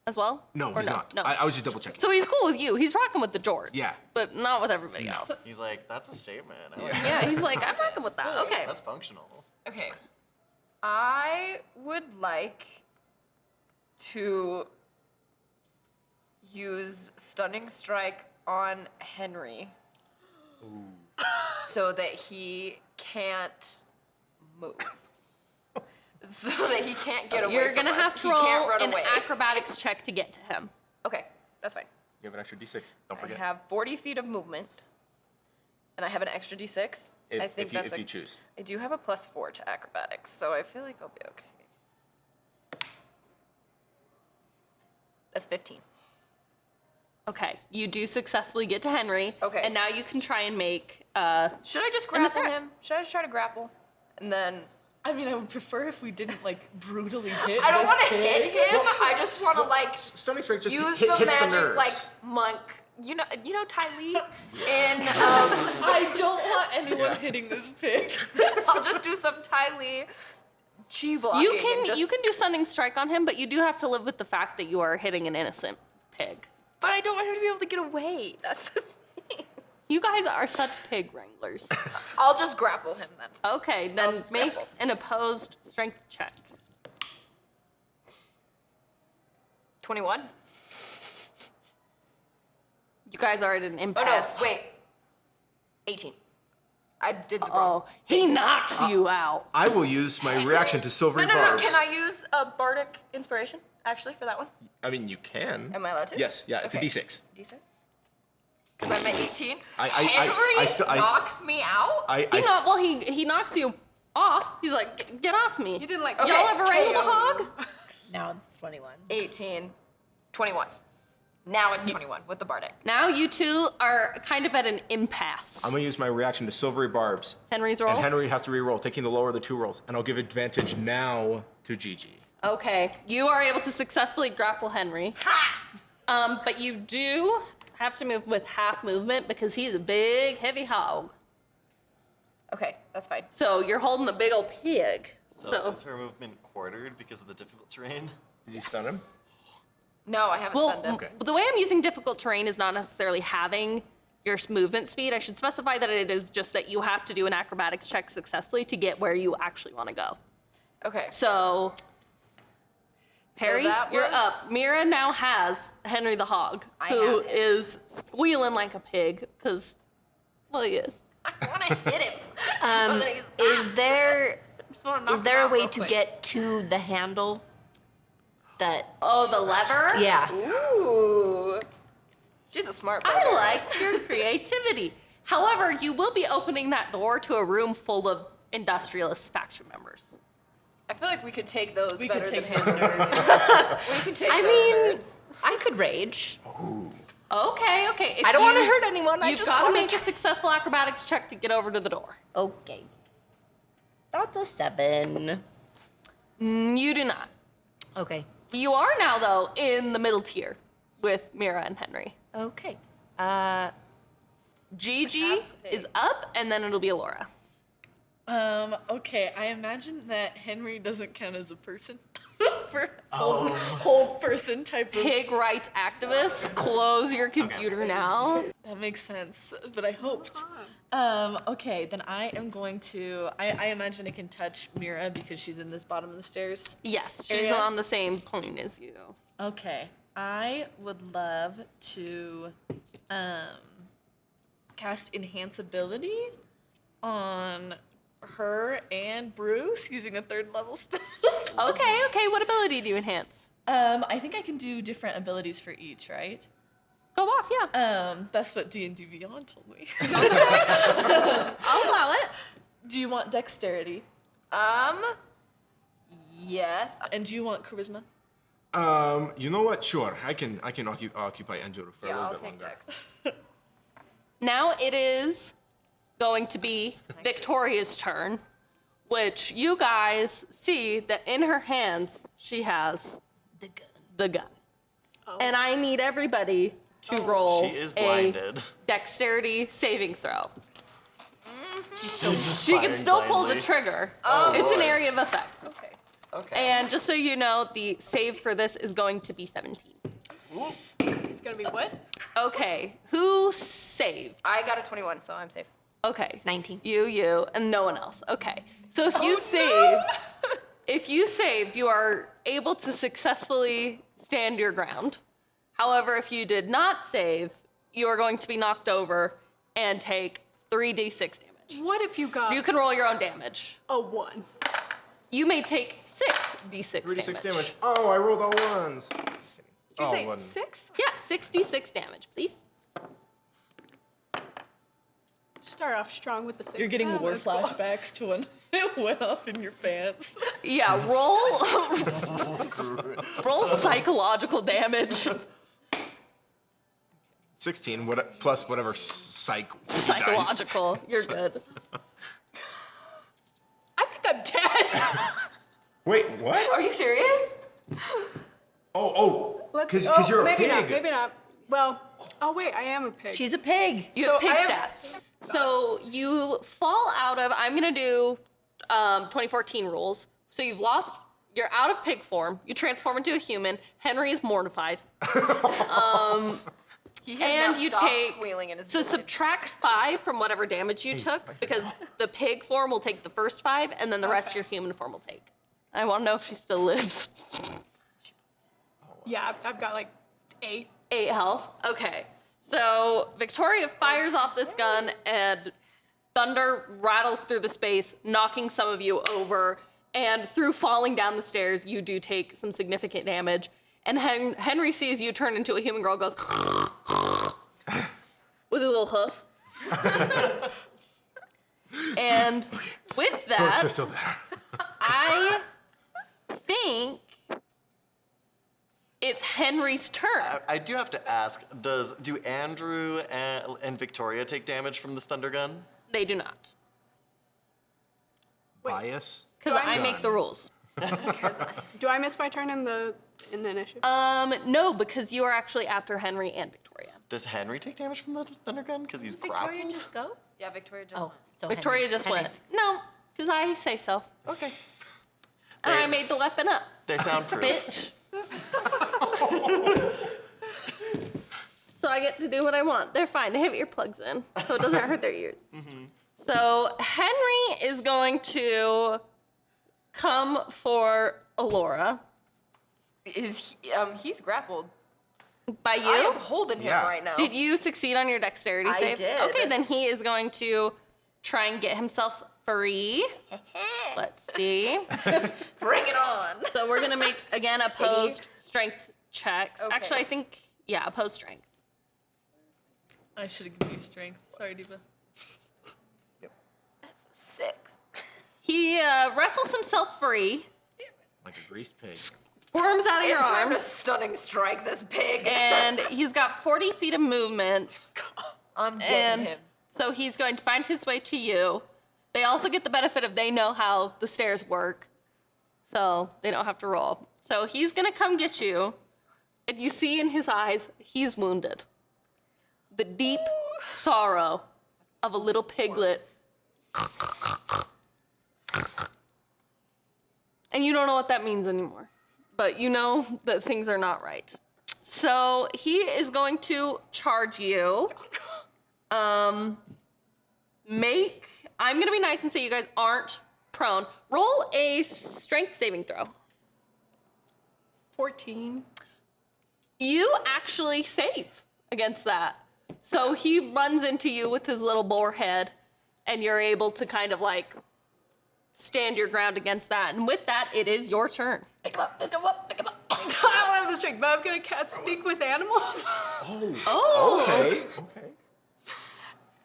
as well? No, Or he's not. No. I was just double checking. So he's cool with you. He's rocking with the George. Yeah. But not with everybody else. He's like, that's a statement. I like Yeah, he's like, I'm rocking with that. Okay. That's functional. Okay. I would like to use Stunning Strike on Henry so that he can't move. So that he can't get away You're from going to us. have to He can't roll run an away. acrobatics check to get to him. Okay, that's fine. You have an extra D6. Don't I forget. have 40 feet of movement, and I have an extra D6. I think that's if you choose. I do have a +4 to acrobatics, so I feel like I'll be okay. That's 15. Okay. You do successfully get to Henry. Okay. And now you can try and make... Should I just grapple attack. him? Should I just try to grapple? And then... I mean, I would prefer if we didn't brutally hit. I don't this want to pig. hit him. I just want to Stunning Strike just use hits some the magic nerves. monk. You know Ty Lee? And I don't want anyone hitting this pig. I'll just do some Ty Lee chi blocking. You and just, can do Stunning Strike on him, but you do have to live with the fact that you are hitting an innocent pig. But I don't want him to be able to get away. That's the thing. You guys are such pig wranglers. I'll just grapple him then. Okay, then just make grapple. an opposed strength check. 21. You guys are at an Oh no, impasse. wait. 18. I did the Oh, wrong. he knocks you out. I will use my reaction to Silvery No. Barbs. Can I use a bardic inspiration actually for that one? I mean, you can. Am I allowed to? Yes, yeah, Okay. it's a D6. D6. Because I'm at 18. I Henry knocks me out. He knocks you off. He's like, get off me. You didn't like. Okay. Y'all ever wrangle the hog? Now it's 21. 18. 21. Now it's 21 with the bardic. Now you two are kind of at an impasse. I'm gonna use my reaction to Silvery Barbs. Henry's roll? And Henry has to re-roll, taking the lower of the 2 rolls. And I'll give advantage now to Gigi. Okay, you are able to successfully grapple Henry. But you do have to move with half movement because he's a big, heavy hog. Okay, that's fine. So you're holding a big old pig. So is her movement quartered because of the difficult terrain? Did you stun him? No, I haven't Well, stunned him. Okay. the way I'm using difficult terrain is not necessarily having your movement speed. I should specify that it is just that you have to do an acrobatics check successfully to get where you actually want to go. Okay. So, Perry, that you're was- up. Mira now has Henry the Hog, I who have him. is squealing like a pig, because, well, he is. I want to hit him. so that he's Is there just wanna knock is him there a out way real to quick. get to the handle? That Oh, the lever? yeah. Ooh. She's a smart I barbarian. like your creativity. However, you will be opening that door to a room full of Industrialist faction members. I feel like we could take those We better could than take his those nerds. We can take I those mean, nerds. I could rage. Okay. If I don't want to you- hurt anyone. I You've just got to want make a successful acrobatics check to get over to the door. Okay. That's a 7. You do not. Okay. You are now, though, in the middle tier with Mira and Henry. Okay. Gigi is up, and then it'll be Laura. Okay, I imagine that Henry doesn't count as a person for whole person type of. Pig rights activists, close your computer now. That makes sense, but I hoped. Okay, then I am going to. I imagine I can touch Mira because she's in this bottom of the stairs. Yes, she's Area? on the same plane as you. Okay, I would love to cast Enhance Ability on her and Bruce using a 3rd level spell. Okay, what ability do you enhance? I think I can do different abilities for each, right? Go off, yeah. That's what D&D Beyond told me. I'll allow it. Do you want Dexterity? Yes. And do you want Charisma? You know what? Sure, I can occupy Andrew for a Yeah, little I'll bit take longer. Dex. Now it is going to be Victoria's turn, which you guys see that in her hands she has the gun. And I need everybody to roll She is a blinded. dexterity saving throw. She's just She can firing still pull the blindly. trigger. Oh, It's an boy. area of effect. Okay. Okay. And just so you know, the save for this is going to be 17. It's gonna be what? Okay, who saved? I got a 21, so I'm safe. Okay. 19. You, and no one else. Okay. So if you saved, you are able to successfully stand your ground. However, if you did not save, you are going to be knocked over and take 3d6 damage. What if you got You can roll your own damage. a 1? You may take 6d6 3d6 damage. Oh, I rolled all ones. Just kidding. Did you Oh, say one. 6? Yeah, 6d6 damage, please. Start off strong with the 6. You're getting Oh, war that's cool. flashbacks to when it went off in your pants. Yeah, roll psychological damage. 16 plus whatever Psychological. You're good. I think I'm dead. Wait, what? Are you serious? Because you're a maybe pig. not. Maybe not. Well, oh wait, I am a pig. She's a pig. You So have pig I have- stats. So you fall out of, I'm gonna do 2014 rules. So you're out of pig form. You transform into a human. Henry is mortified. He has And now you stopped take, squealing in his so village. subtract 5 from whatever damage you took, because the pig form will take the first 5, and then the rest of your human form will take. I wanna know if she still lives. Yeah, I've got like 8. 8 health. Okay. So Victoria fires off this gun and thunder rattles through the space, knocking some of you over. And through falling down the stairs, you do take some significant damage. And Henry sees you turn into a human girl, goes with a little hoof. And with that, They're still there. I think it's Henry's turn. I do have to ask, do Andrew and Victoria take damage from this thunder gun? They do not. Bias. Because I make the rules. Do I miss my turn in the initiative? No, because you are actually after Henry and Victoria. Does Henry take damage from the thunder gun because he's Victoria grappled? just go? Yeah, Victoria just Oh, went. so Victoria just went. No, because I say so. Okay. And I made the weapon up, They sound proof. bitch. So I get to do what I want. They're fine. They have earplugs in, so it doesn't hurt their ears. So Henry is going to come for Alora. Is he, he's grappled. By I you? am holding him Yeah. right now. Did you succeed on your dexterity I save? did. Okay, then he is going to try and get himself free. Let's see. Bring it on? So we're gonna make again opposed strength checks. Okay. Actually, I think opposed strength. I should have given you strength. Sorry, Diva. That's 6. He wrestles himself free, Like a greased pig. worms out of your It's time to arms, stunning strike this pig. and he's got 40 feet of movement. I'm getting And him. so he's going to find his way to you. They also get the benefit of they know how the stairs work, so they don't have to roll. So he's gonna come get you, and you see in his eyes he's wounded. The deep sorrow of a little piglet. And you don't know what that means anymore, but you know that things are not right. So he is going to charge you. I'm gonna be nice and say you guys aren't prone. Roll a strength saving throw. 14. You actually save against that. So he runs into you with his little boar head, and you're able to kind of like stand your ground against that. And with that, it is your turn. Pick him up, pick him up, pick him up. I don't have the strength, but I'm gonna cast Speak with Animals. Oh, Okay.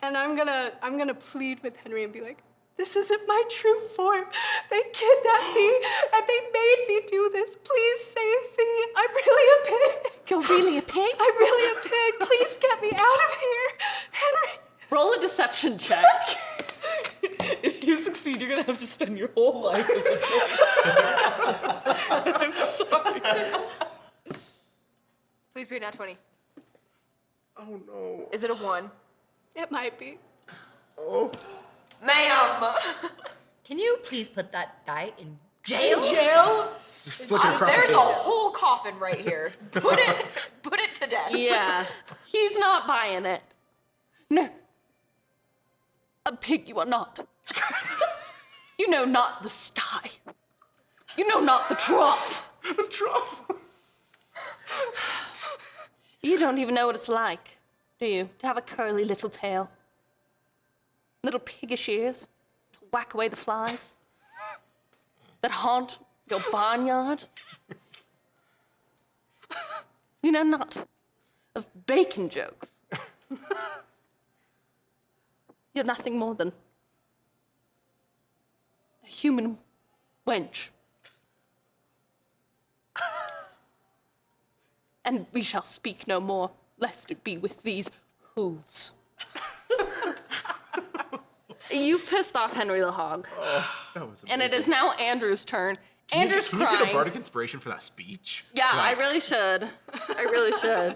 And I'm gonna plead with Henry and be like, this isn't my true form. They kidnapped me and they made me do this. Please save me. I'm really a pig. you're really a pig? I'm really a pig. Please get me out of here. Henry. Roll a deception check. If you succeed, you're gonna have to spend your whole life as a pig. I'm sorry. Please be a nat 20. Oh no. Is it a 1? It might be. Oh. Ma'am! Can you please put that die in jail? Jail? Flip it across There's the a table. whole coffin right here. Put it to death. Yeah, he's not buying it. No. A pig you are not. You know not the sty. You know not the trough. You don't even know what it's like, do you? To have a curly little tail. Little piggish ears to whack away the flies that haunt your barnyard. You know not of bacon jokes. You're nothing more than a human wench. And we shall speak no more, lest it be with these hooves. You've pissed off Henry the Hog, That was amazing. and it is now Andrew's turn. Andrew's Can you crying. get a bardic inspiration for that speech? Yeah, Like, I really should. I really should.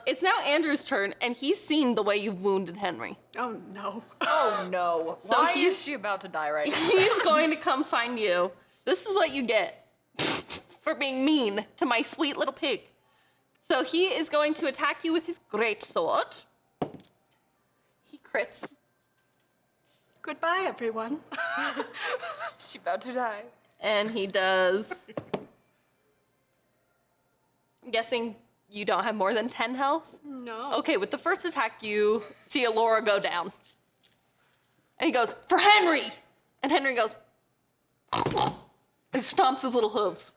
It's now Andrew's turn, and he's seen the way you've wounded Henry. Oh no. Oh no. So Why he's- is she about to die right now? He's going to come find you. This is what you get for being mean to my sweet little pig. So he is going to attack you with his great sword. He crits. Goodbye, everyone. She about to die. And he does. I'm guessing you don't have more than 10 health? No. Okay, with the first attack, you see Alora go down. And he goes, for Henry! And Henry goes, and stomps his little hooves.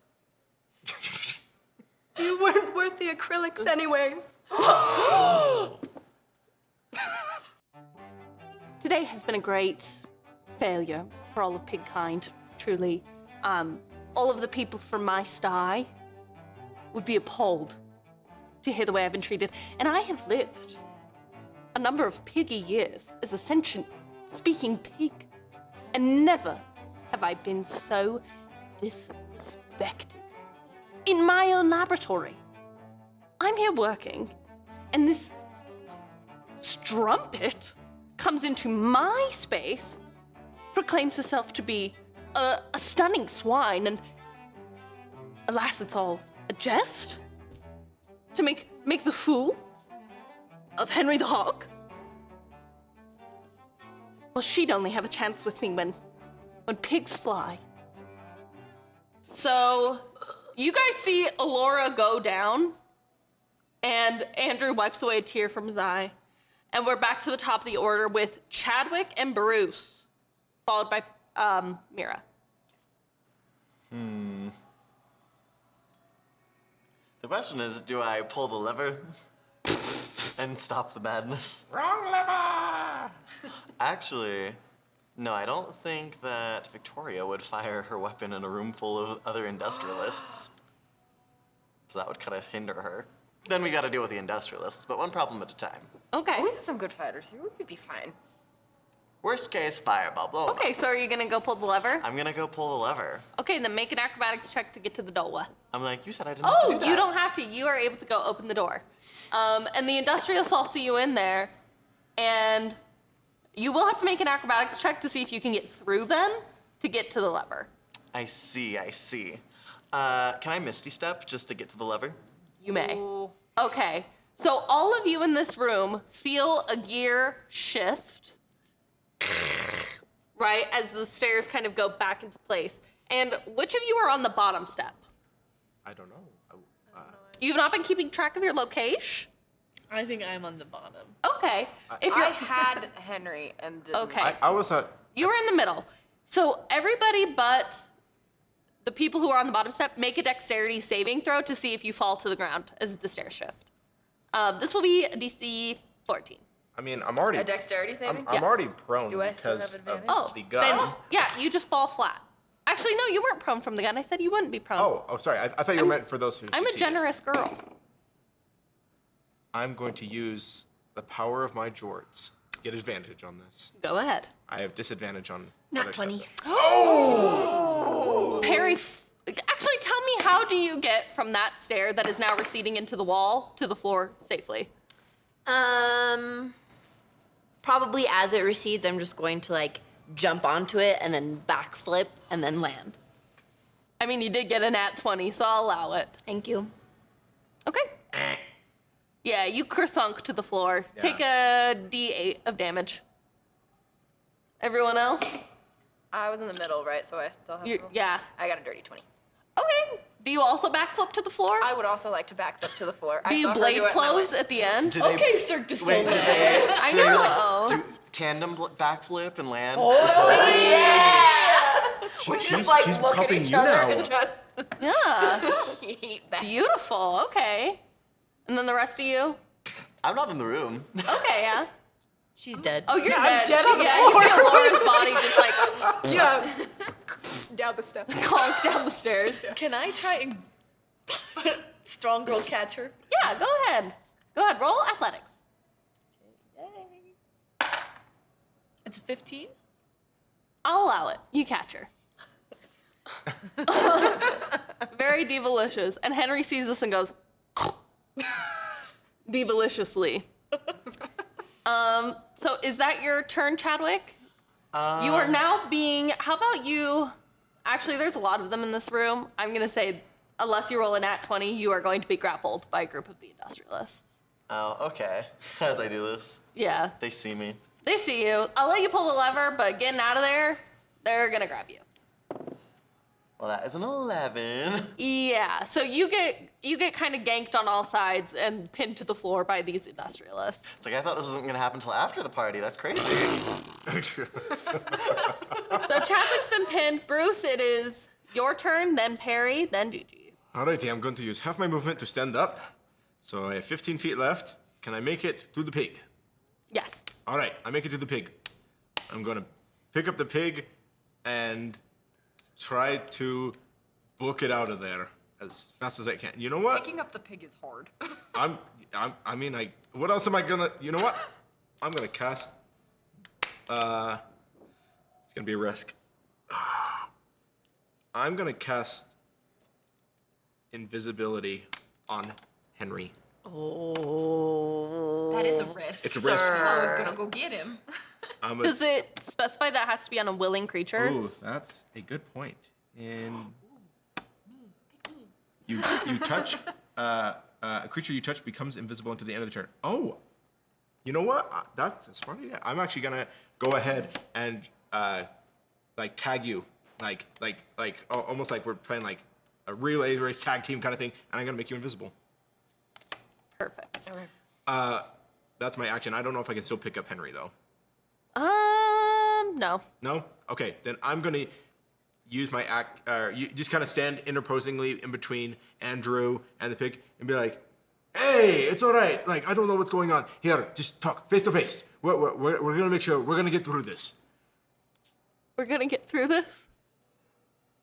You weren't worth the acrylics anyways. Today has been a great failure for all of pigkind, truly. All of the people from my sty would be appalled to hear the way I've been treated. And I have lived a number of piggy years as a sentient, speaking pig. And never have I been so disrespected. In my own laboratory. I'm here working, and this strumpet comes into my space, proclaims herself to be a stunning swine, and alas, it's all a jest? To make the fool of Henry the Hog? Well, she'd only have a chance with me when pigs fly. So, you guys see Alora go down, and Andrew wipes away a tear from his eye. And we're back to the top of the order with Chadwick and Bruce, followed by Mira. The question is, do I pull the lever and stop the madness? Wrong lever! Actually, no, I don't think that Victoria would fire her weapon in a room full of other industrialists. So that would kind of hinder her. Then we gotta deal with the industrialists, but one problem at a time. Okay. We have some good fighters here. We could be fine. Worst case, fireball, blow 'em up. Okay, so are you gonna go pull the lever? I'm gonna go pull the lever. Okay, then make an acrobatics check to get to the door. I'm like, you said I didn't have to do that. You don't have to. You are able to go open the door. And the industrialists all see you in there, and you will have to make an acrobatics check to see if you can get through them to get to the lever. I see. Can I Misty Step just to get to the lever? You may. Okay, so all of you in this room feel a gear shift, right, as the stairs kind of go back into place. And which of you are on the bottom step? I don't know. You've not been keeping track of your location? I think I'm on the bottom. Okay. If you're I had Henry and didn't. okay. I was at. You were in the middle. So everybody but the people who are on the bottom step make a dexterity saving throw to see if you fall to the ground as the stairs shift. This will be a DC 14. I mean, I'm already. A dexterity saving? I'm already prone Do I still because have of advantage? the gun. Then, yeah, you just fall flat. Actually, no, you weren't prone from the gun. I said you wouldn't be prone. Oh, sorry. I thought you were meant for those who. I'm a succeeded. generous girl. I'm going to use the power of my jorts. Get advantage on this. Go ahead. I have disadvantage on. Not other 20. stuff. Perry, actually, tell me, how do you get from that stair that is now receding into the wall to the floor safely? Probably as it recedes, I'm just going to like jump onto it and then backflip and then land. I mean, you did get a nat 20, so I'll allow it. Thank you. Okay. Yeah, you kerthunk to the floor. Yeah. Take a D8 of damage. Everyone else? I was in the middle, right? So I still have. Yeah. I got a dirty 20. Okay. Do you also backflip to the floor? I would also like to backflip to the floor. Do you blade close at the end? Do they- Okay, Cirque du Wait, Soleil. do they, I do they, like, know. do tandem backflip and land? We She's just like look at copying each you other now. and just Yeah. eat that. Beautiful. Okay. And then the rest of you? I'm not in the room. Okay, yeah. She's dead. Oh, you're Yeah, I'm dead. dead on the Yeah, you see Aurora's body just like Yeah. Down the steps. conk down the stairs. Can I try and strong girl catch her? Yeah, go ahead. Go ahead. Roll athletics. It's 15. I'll allow it. You catch her. Very divalicious. And Henry sees this and goes, divaliciously. So is that your turn, Chadwick? You are now being, how about you, actually there's a lot of them in this room. I'm gonna say, unless you roll a nat 20, you are going to be grappled by a group of the industrialists. Oh, okay. As I do this, Yeah, they see me. they see you. I'll let you pull the lever, but getting out of there, they're gonna grab you. Well, that is an 11. Yeah, so you get kind of ganked on all sides and pinned to the floor by these industrialists. It's like I thought this wasn't gonna happen until after the party. That's crazy. So Chadwick's been pinned. Bruce, it is your turn, then Perry, then Gigi. Alrighty, I'm going to use half my movement to stand up. So I have 15 feet left. Can I make it to the pig? Yes. All right, I make it to the pig. I'm gonna pick up the pig and try to book it out of there as fast as I can. You know what? Picking up the pig is hard. What else am I gonna? You know what? I'm gonna cast. It's gonna be a risk. I'm gonna cast invisibility on Henry. Oh. That is a risk. It's a risk. I was gonna go get him. Does it specify that has to be on a willing creature? Ooh, that's a good point. And you touch a creature you touch becomes invisible until the end of the turn. Oh, you know what? That's a smart idea. I'm actually gonna go ahead and like tag you, almost like we're playing like a relay race tag team kind of thing, and I'm gonna make you invisible. Perfect. That's my action. I don't know if I can still pick up Henry though. No. No? Okay, then I'm gonna use my you just kind of stand interposingly in between Andrew and the pig and be like, "Hey, it's all right. Like, I don't know what's going on. Here, just talk face to face. We're gonna make sure we're gonna get through this. We're gonna get through this?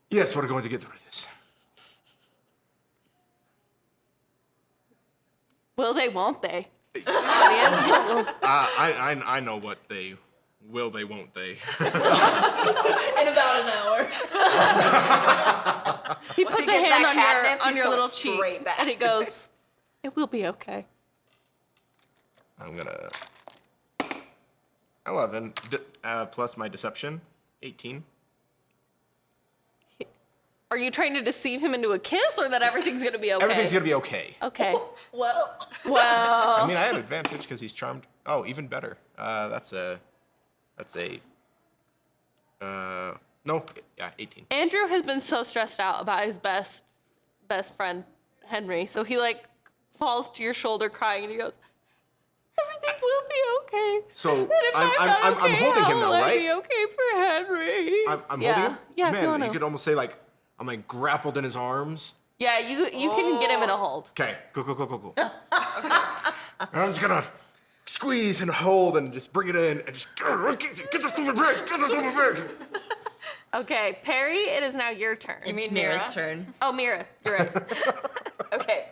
Yes, we're going to get through this. Will they, won't they? I know what they will, they won't, they. In about an hour. He Once puts he a gets hand that on catnip, your he's going little straight cheek, back. and he goes, "It will be okay." I'm gonna 11 plus my deception, 18. Are you trying to deceive him into a kiss, or that everything's gonna be okay? Everything's gonna be okay. Okay. Well. Well. I mean, I have advantage because he's charmed. Oh, even better. That's a no, yeah, 18. Andrew has been so stressed out about his best friend Henry, so he like falls to your shoulder crying, and he goes, "Everything will be okay." So And if I'm not okay, holding him how now, will I right? be okay for Henry? I'm holding him. Yeah, if you Man, wanna. you could almost say like I'm like grappled in his arms. Yeah, you can get him in a hold. Okay, cool. And I'm just gonna squeeze and hold and just bring it in and just get the stupid pig. Okay, Perry, it is now your turn. You mean Mira's Mira? turn. Oh, Mira, you're right. Okay.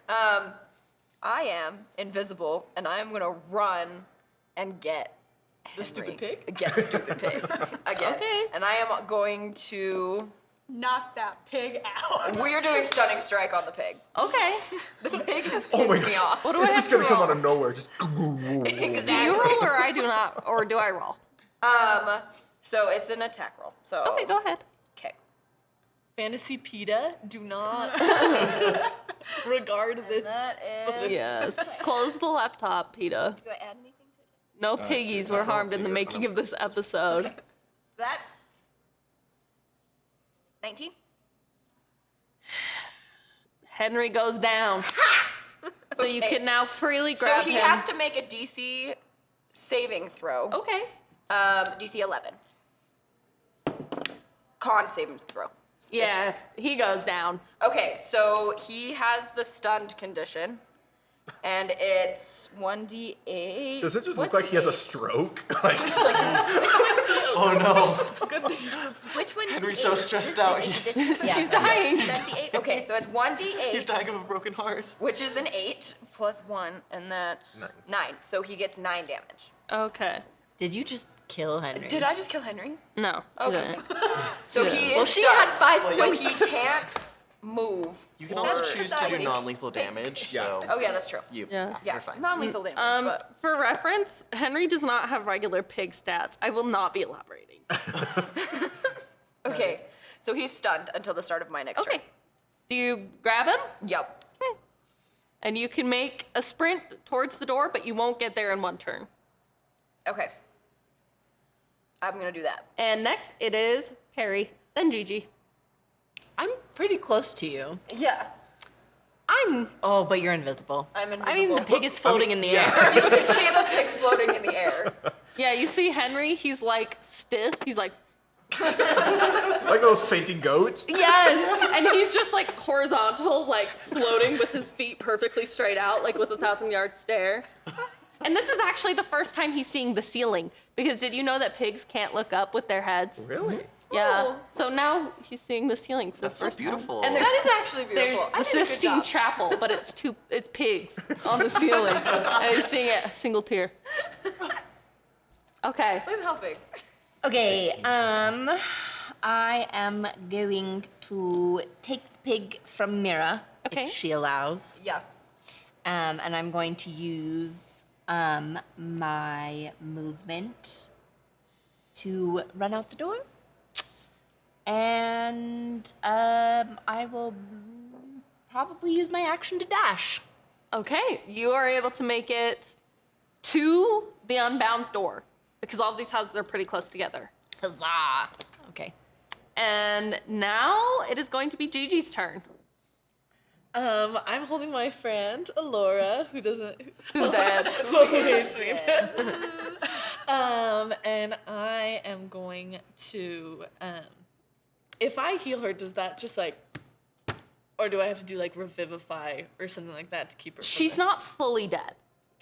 I am invisible, and I am gonna run and get The stupid pig? Get the stupid pig again. Okay. And I am going to. Knock that pig out. We are doing stunning strike on the pig. Okay. The pig is Oh my pissing me gosh. off. What do I It's have just to gonna come roll? out of nowhere. Just Do you roll or I do not, or do I roll? So it's an attack roll. So Okay, go ahead. Okay. Fantasy PETA, do not regard this. That is. Yes. Close the laptop, PETA. Do I add anything to it? No piggies were harmed in the making of this episode. So that's 19. Henry goes down. So you Okay. can now freely grab So he him. has to make a DC saving throw. Okay. DC 11. Con saving throw. Yeah, he goes down. Okay, so he has the stunned condition, and it's 1d8. Does it just What's look like he has a eight? stroke? Like, Oh no. Which one's Henry's the so eight? stressed out. She's dying. That's the 8. Okay, so it's 1d8. He's dying of a broken heart. Which is an 8 plus 1, and that's 9. So he gets 9 damage. Okay. Did you just kill Henry? Did I just kill Henry? No. Okay. So he is Well, she stunned. had 5 So points. he can't move. You can also or- choose to do non-lethal damage. So Oh yeah, that's true. Yeah. Yeah, you're fine. non-lethal damage, but For reference, Henry does not have regular pig stats. I will not be elaborating. okay. So he's stunned until the start of my next Okay. Do you grab him? turn. Yep. And you can make a sprint towards the door, but you won't get there in one turn. Okay. I'm gonna do that. And next, it is Perry, then Gigi. I'm pretty close to you. Yeah. Oh, but you're invisible. I'm invisible. I mean, the pig is floating in the air. You can see the pig floating in the air. Yeah, you see Henry, he's like stiff. He's like, like those fainting goats. yes! And he's just like horizontal, like floating with his feet perfectly straight out, like with a 1,000-yard stare. And this is actually the first time he's seeing the ceiling, because did you know that pigs can't look up with their heads? Really? Yeah. So now he's seeing the ceiling for That's the so first beautiful. time. And That is actually there's beautiful. the Sistine Chapel, but it's pigs on the ceiling. And he's seeing it a single tier. Okay. I'm helping. Okay, I am going to take the pig from Mira, Okay. if she allows. Yeah. And I'm going to use my movement to run out the door. And I will probably use my action to dash. Okay, you are able to make it to the unbound door because all of these houses are pretty close together. Huzzah! Okay. And now it is going to be Gigi's turn. I'm holding my friend Alora, who doesn't. Who's dead? who hates me. And I am going to. If I heal her, does that just like, or do I have to do like revivify or something like that to keep her? from She's this? not fully dead.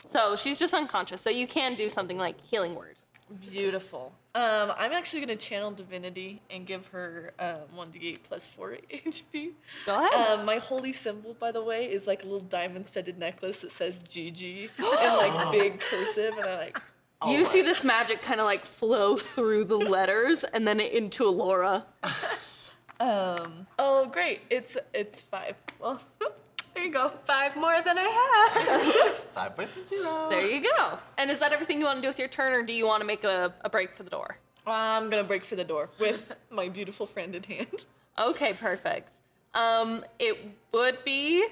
So she's just unconscious. So you can do something like healing word. Beautiful. I'm actually gonna channel divinity and give her 1d8 plus 4 HP. Go ahead. My holy symbol, by the way, is like a little diamond-studded necklace that says GG in like big cursive, and I like. You see this magic kind of like flow through the letters and then into Alora. Oh great! It's 5. Well, there you go. 5 more than I had. 5 with 0. There you go. And is that everything you want to do with your turn, or do you want to make a break for the door? I'm gonna break for the door with my beautiful friend in hand. Okay, perfect. It would be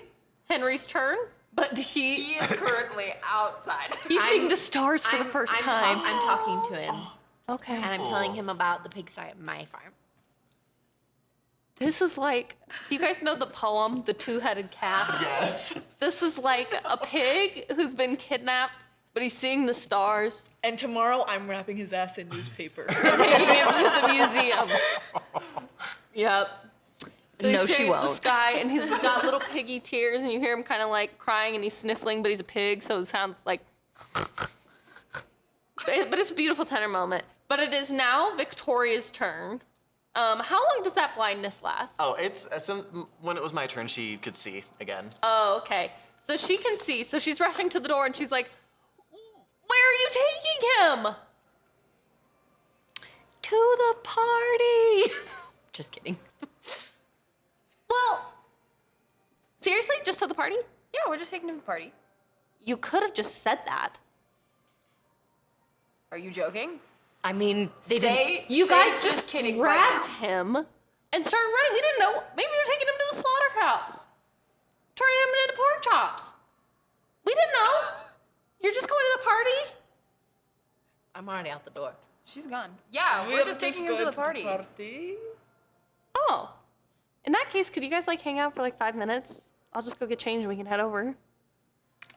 Henry's turn, but He is currently outside. he's seeing the stars for the first time. I'm talking to him, Okay. and I'm telling him about the pigsty at my farm. This is like, do you guys know the poem, The Two-Headed Cat? Yes. This is like a pig who's been kidnapped, but he's seeing the stars, And tomorrow I'm wrapping his ass in newspaper. taking him to the museum. Yep. So No, he's she staring at the won't. sky, and he's got little piggy tears, and you hear him kind of like crying, and he's sniffling, but he's a pig, so it sounds like. But it's a beautiful tenor moment. But it is now Victoria's turn. How long does that blindness last? Oh, it's since when it was my turn, she could see again. Oh, okay. So she can see. So she's rushing to the door, and she's like, "Where are you taking him?" To the party. Just kidding. Well, seriously, just to the party? Yeah, we're just taking him to the party. You could have just said that. Are you joking? I mean, they didn't. You say guys just kidding grabbed right now. him and started running. We didn't know. Maybe we were taking him to the slaughterhouse, turning him into pork chops. We didn't know. You're just going to the party? I'm already out the door. She's gone. Yeah, we're just taking him to going the party. Oh. In that case, could you guys like hang out for like 5 minutes? I'll just go get changed and we can head over.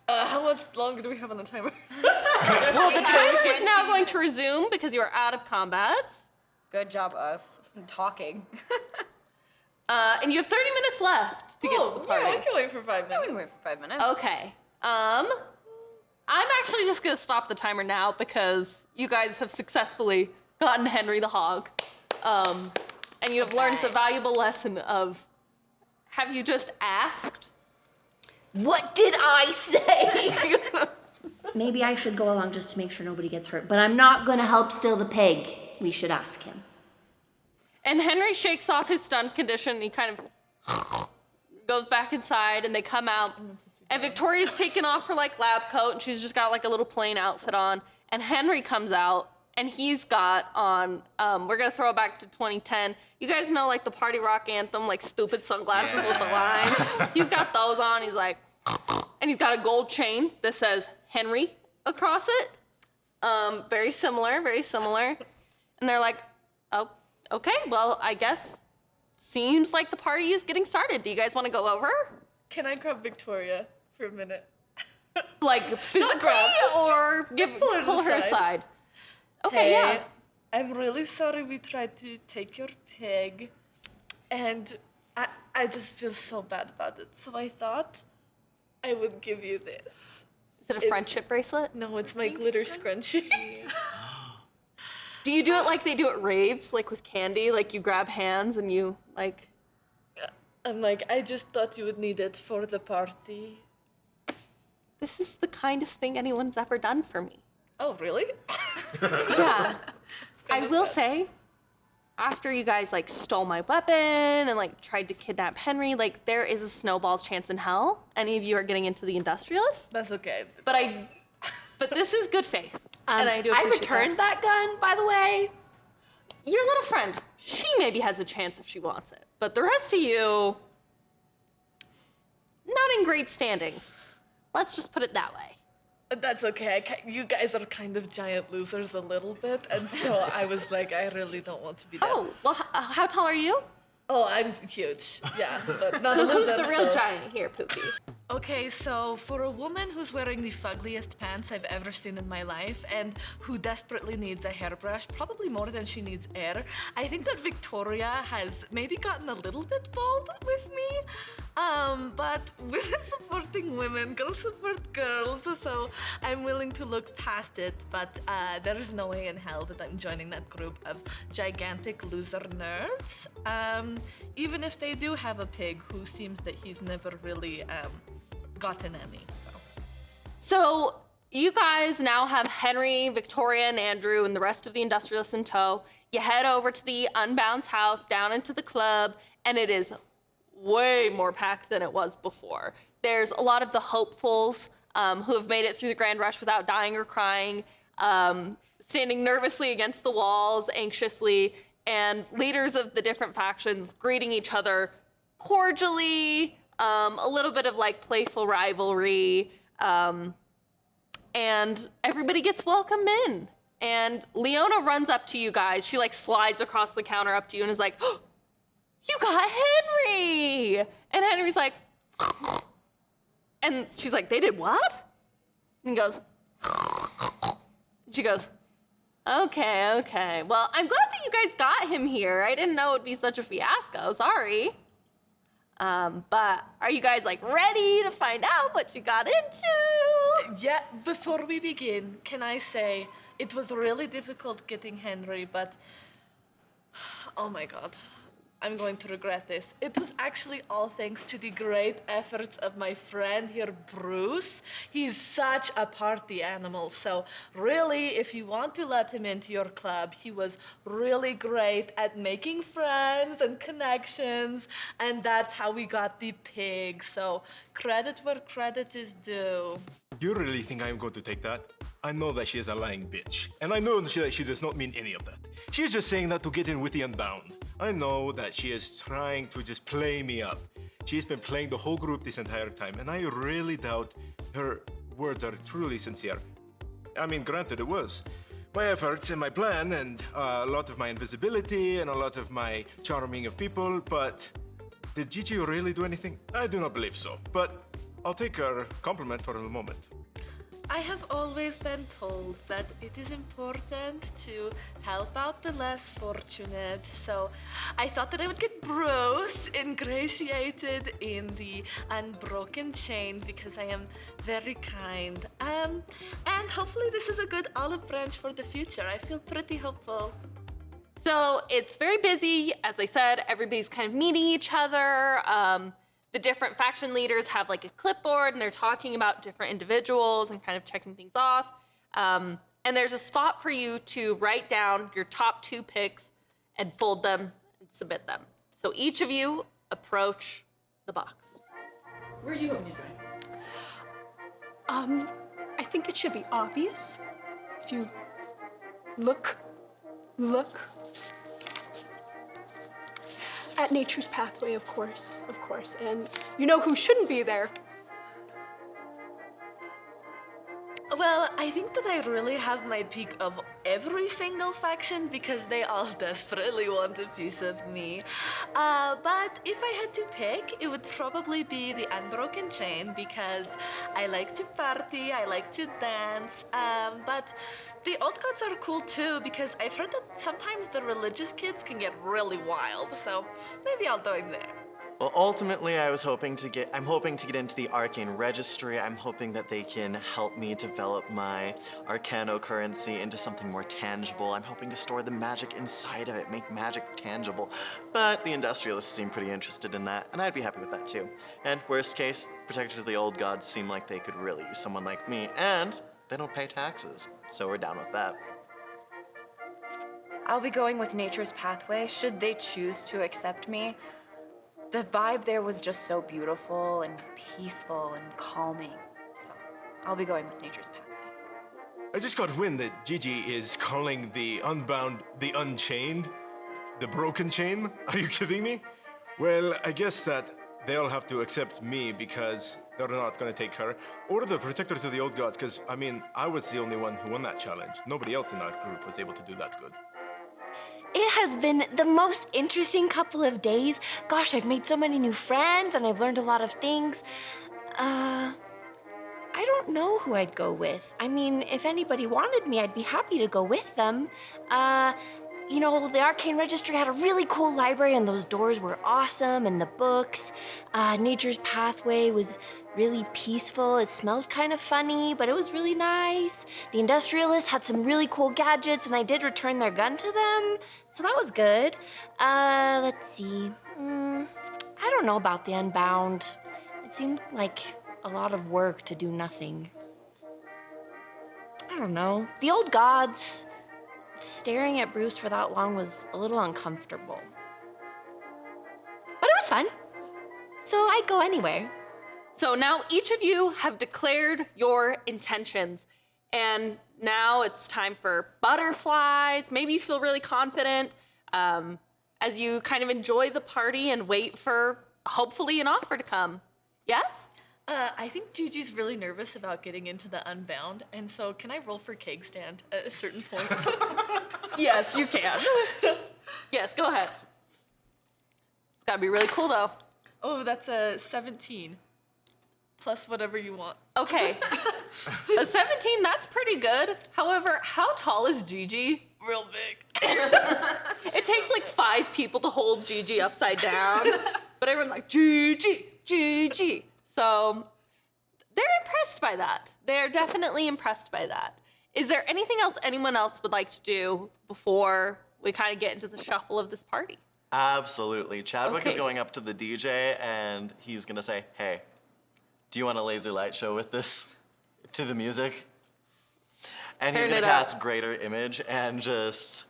How much longer do we have on the timer? Well, the timer is now going to resume because you are out of combat. Good job, us. Talking. And you have 30 minutes left to get to the party. Yeah, I can wait for 5 We minutes. can wait for 5 minutes. Okay. I'm actually just gonna stop the timer now because you guys have successfully gotten Henry the Hog. And you have learned the valuable lesson of, have you just asked? What did I say? Maybe I should go along just to make sure nobody gets hurt, but I'm not gonna help steal the pig. We should ask him. And Henry shakes off his stunned condition and he kind of goes back inside and they come out. And Victoria's taken off her like lab coat and she's just got like a little plain outfit on. And Henry comes out and he's got on, we're gonna throw it back to 2010. You guys know like the party rock anthem, like stupid sunglasses with the lines. He's got those on, he's like, and he's got a gold chain that says Henry across it. Very similar, very similar. And they're like, oh, okay, well, I guess seems like the party is getting started. Do you guys want to go over? Can I grab Victoria for a minute? Like physically grab, or pull her aside? Okay, Hey, yeah. I'm really sorry we tried to take your pig. And I just feel so bad about it. So I thought I would give you this. Is it a friendship bracelet? No, it's my glitter scrunchie. Do you do it like they do at raves, like with candy? Like you grab hands and you like... I'm like, I just thought you would need it for the party. This is the kindest thing anyone's ever done for me. Oh, really? Yeah. I will say, after you guys like stole my weapon and like tried to kidnap Henry, like there is a snowball's chance in hell any of you are getting into the Industrialists. That's okay. But this is good faith, and I do appreciate returned that gun, by the way. Your little friend, she maybe has a chance if she wants it, but the rest of you, not in great standing. Let's just put it that way. That's okay. You guys are kind of giant losers a little bit, and so I was like, I really don't want to be there. Oh, well, how tall are you? Oh, I'm huge. Yeah, but not So a loser. who's the real so- giant here, Pookie? Okay, so for a woman who's wearing the fuggliest pants I've ever seen in my life and who desperately needs a hairbrush, probably more than she needs air, I think that Victoria has maybe gotten a little bit bold with me. But women supporting women, girls support girls, so I'm willing to look past it, but there's no way in hell that I'm joining that group of gigantic loser nerds. Even if they do have a pig who seems that he's never really gotten any. So you guys now have Henry, Victoria, and Andrew and the rest of the Industrialists in tow. You head over to the Unbound's house, down into the club, and it is way more packed than it was before. There's a lot of the hopefuls who have made it through the Grand Rush without dying or crying, standing nervously against the walls, anxiously, and leaders of the different factions greeting each other cordially, a little bit of like playful rivalry, and everybody gets welcomed in. And Leona runs up to you guys. She like slides across the counter up to you and is like, oh, you got Henry! And Henry's like, and she's like, they did what? And he goes, she goes, okay. Well, I'm glad that you guys got him here. I didn't know it'd be such a fiasco, sorry. But are you guys like ready to find out what you got into? Yeah, before we begin, can I say it was really difficult getting Henry, but oh my god, I'm going to regret this. It was actually all thanks to the great efforts of my friend here, Bruce. He's such a party animal. So really, if you want to let him into your club, he was really great at making friends and connections. And that's how we got the pig. So credit where credit is due. You really think I'm going to take that? I know that she is a lying bitch, and I know that she does not mean any of that. She is just saying that to get in with the Unbound. I know that she is trying to just play me up. She's been playing the whole group this entire time, and I really doubt her words are truly sincere. I mean, granted, it was my efforts and my plan, and a lot of my invisibility, and a lot of my charming of people, but did Gigi really do anything? I do not believe so, but I'll take her compliment for the moment. I have always been told that it is important to help out the less fortunate, so I thought that I would get Bruce ingratiated in the unbroken chain because I am very kind. And hopefully this is a good olive branch for the future. I feel pretty hopeful. So it's very busy. As I said, everybody's kind of meeting each other. The different faction leaders have like a clipboard and they're talking about different individuals and kind of checking things off. And there's a spot for you to write down your top 2 picks and fold them and submit them. So each of you approach the box. Where are you going to join? I think it should be obvious. If you look at nature's pathway, of course. And you know who shouldn't be there? Well, I think that I really have my pick of every single faction because they all desperately want a piece of me. But if I had to pick, it would probably be the Unbroken Chain because I like to party, I like to dance. But the Old Gods are cool too because I've heard that sometimes the religious kids can get really wild. So maybe I'll join there. Well, ultimately, I'm hoping to get into the Arcane Registry. I'm hoping that they can help me develop my Arcano-currency into something more tangible. I'm hoping to store the magic inside of it, make magic tangible. But the Industrialists seem pretty interested in that, and I'd be happy with that too. And worst case, Protectors of the Old Gods seem like they could really use someone like me, and they don't pay taxes, so we're down with that. I'll be going with Nature's Pathway, should they choose to accept me. The vibe there was just so beautiful and peaceful and calming. So I'll be going with Nature's Pathway. I just got wind that Gigi is calling the Unbound the Unchained, the Broken Chain. Are you kidding me? Well, I guess that they'll have to accept me because they're not going to take her, or the Protectors of the Old Gods, because, I mean, I was the only one who won that challenge. Nobody else in that group was able to do that good. It has been the most interesting couple of days. Gosh, I've made so many new friends and I've learned a lot of things. I don't know who I'd go with. I mean, if anybody wanted me, I'd be happy to go with them. You know, the Arcane Registry had a really cool library and those doors were awesome, and the books. Nature's Pathway was really peaceful. It smelled kind of funny, but it was really nice. The Industrialists had some really cool gadgets, and I did return their gun to them, so that was good. Let's see. I don't know about the Unbound. It seemed like a lot of work to do nothing. I don't know. The Old Gods. Staring at Bruce for that long was a little uncomfortable. But it was fun. So I'd go anywhere. So now each of you have declared your intentions. And now it's time for butterflies. Maybe you feel really confident as you kind of enjoy the party and wait for hopefully an offer to come. Yes? I think Gigi's really nervous about getting into the Unbound, and so can I roll for keg stand at a certain point? Yes, you can. Yes, go ahead. It's gotta be really cool though. Oh, that's a 17. Plus whatever you want. Okay. A 17, that's pretty good. However, how tall is Gigi? Real big. It takes like 5 people to hold Gigi upside down. But everyone's like, Gigi, Gigi. So they're impressed by that. They're definitely impressed by that. Is there anything else anyone else would like to do before we kind of get into the shuffle of this party? Absolutely. Chadwick is Okay. going up to the DJ and he's gonna say, hey, do you want a laser light show with this? To the music? And he's Turn gonna it up. cast Greater Image and just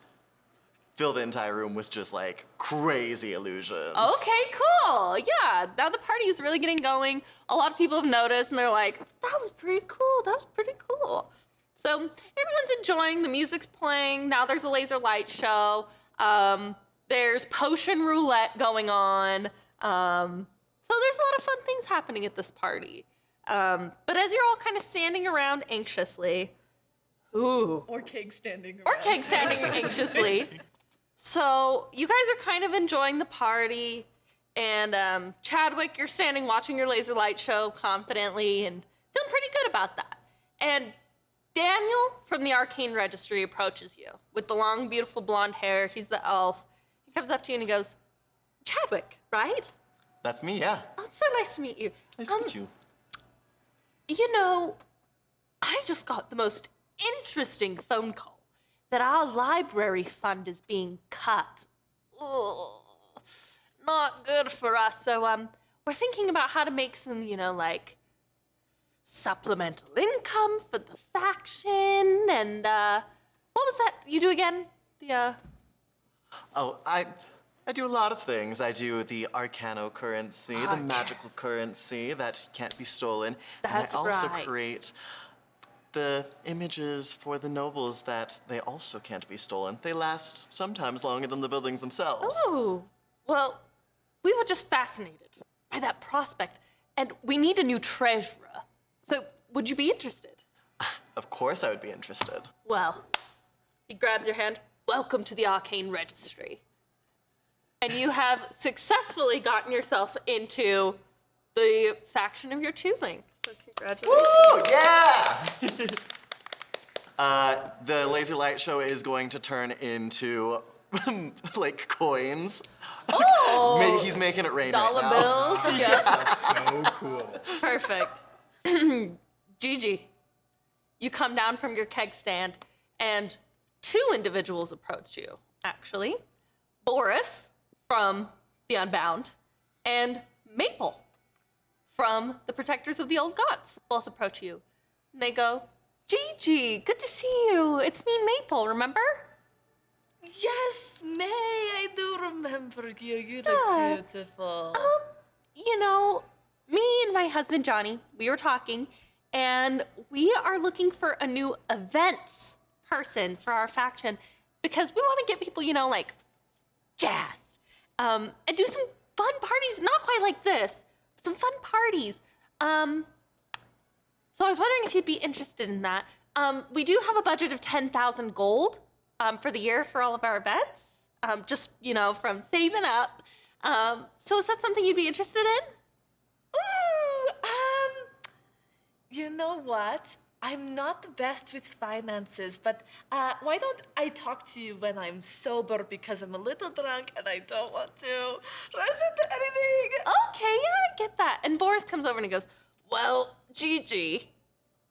fill the entire room with just like crazy illusions. Okay, cool. Yeah, now the party is really getting going. A lot of people have noticed and they're like, that was pretty cool. That was pretty cool. So everyone's enjoying. The music's playing. Now there's a laser light show. There's potion roulette going on. So there's a lot of fun things happening at this party. But as you're all kind of standing around anxiously, Or keg standing around. anxiously. So you guys are kind of enjoying the party, and Chadwick, you're standing watching your laser light show confidently and feeling pretty good about that. And Daniel from the Arcane Registry approaches you with the long, beautiful blonde hair. He's the elf. He comes up to you and he goes, Chadwick, right? That's me, yeah. Oh, it's so nice to meet you. Nice to meet you. You know, I just got the most interesting phone call that our library fund is being cut. Ugh, not good for us. So, we're thinking about how to make some, like supplemental income for the faction. And, what was that you do again? Oh, I do a lot of things. I do the arcano currency, the magical currency that can't be stolen. That's and I also right. create the images for the nobles that they also can't be stolen. They last sometimes longer than the buildings themselves. Oh, well, we were just fascinated by that prospect, and we need a new treasurer. So, would you be interested? Of course I would be interested. Well, he grabs your hand. Welcome to the Arcane Registry. And you have successfully gotten yourself into the faction of your choosing. So congratulations. Woo! Yeah! The laser light show is going to turn into like coins. Oh! He's making it rain Dollar right now. bills. Yep. That's so cool. Perfect. Gigi, you come down from your keg stand, and 2 individuals approach you, actually. Boris from the Unbound, and Maple from the Protectors of the Old Gods both approach you. And they go, Gigi, good to see you. It's me, Maple, remember? Yes, May, I do remember you. You look beautiful. You know, me and my husband Johnny, we were talking, and we are looking for a new events person for our faction because we want to get people, like jazzed, and do some fun parties. Not quite like this, but some fun parties. So I was wondering if you'd be interested in that. We do have a budget of 10,000 gold for the year for all of our events. Just from saving up. So is that something you'd be interested in? You know what? I'm not the best with finances, but why don't I talk to you when I'm sober because I'm a little drunk and I don't want to rush into anything? Okay, yeah, I get that. And Boris comes over and he goes, well, Gigi,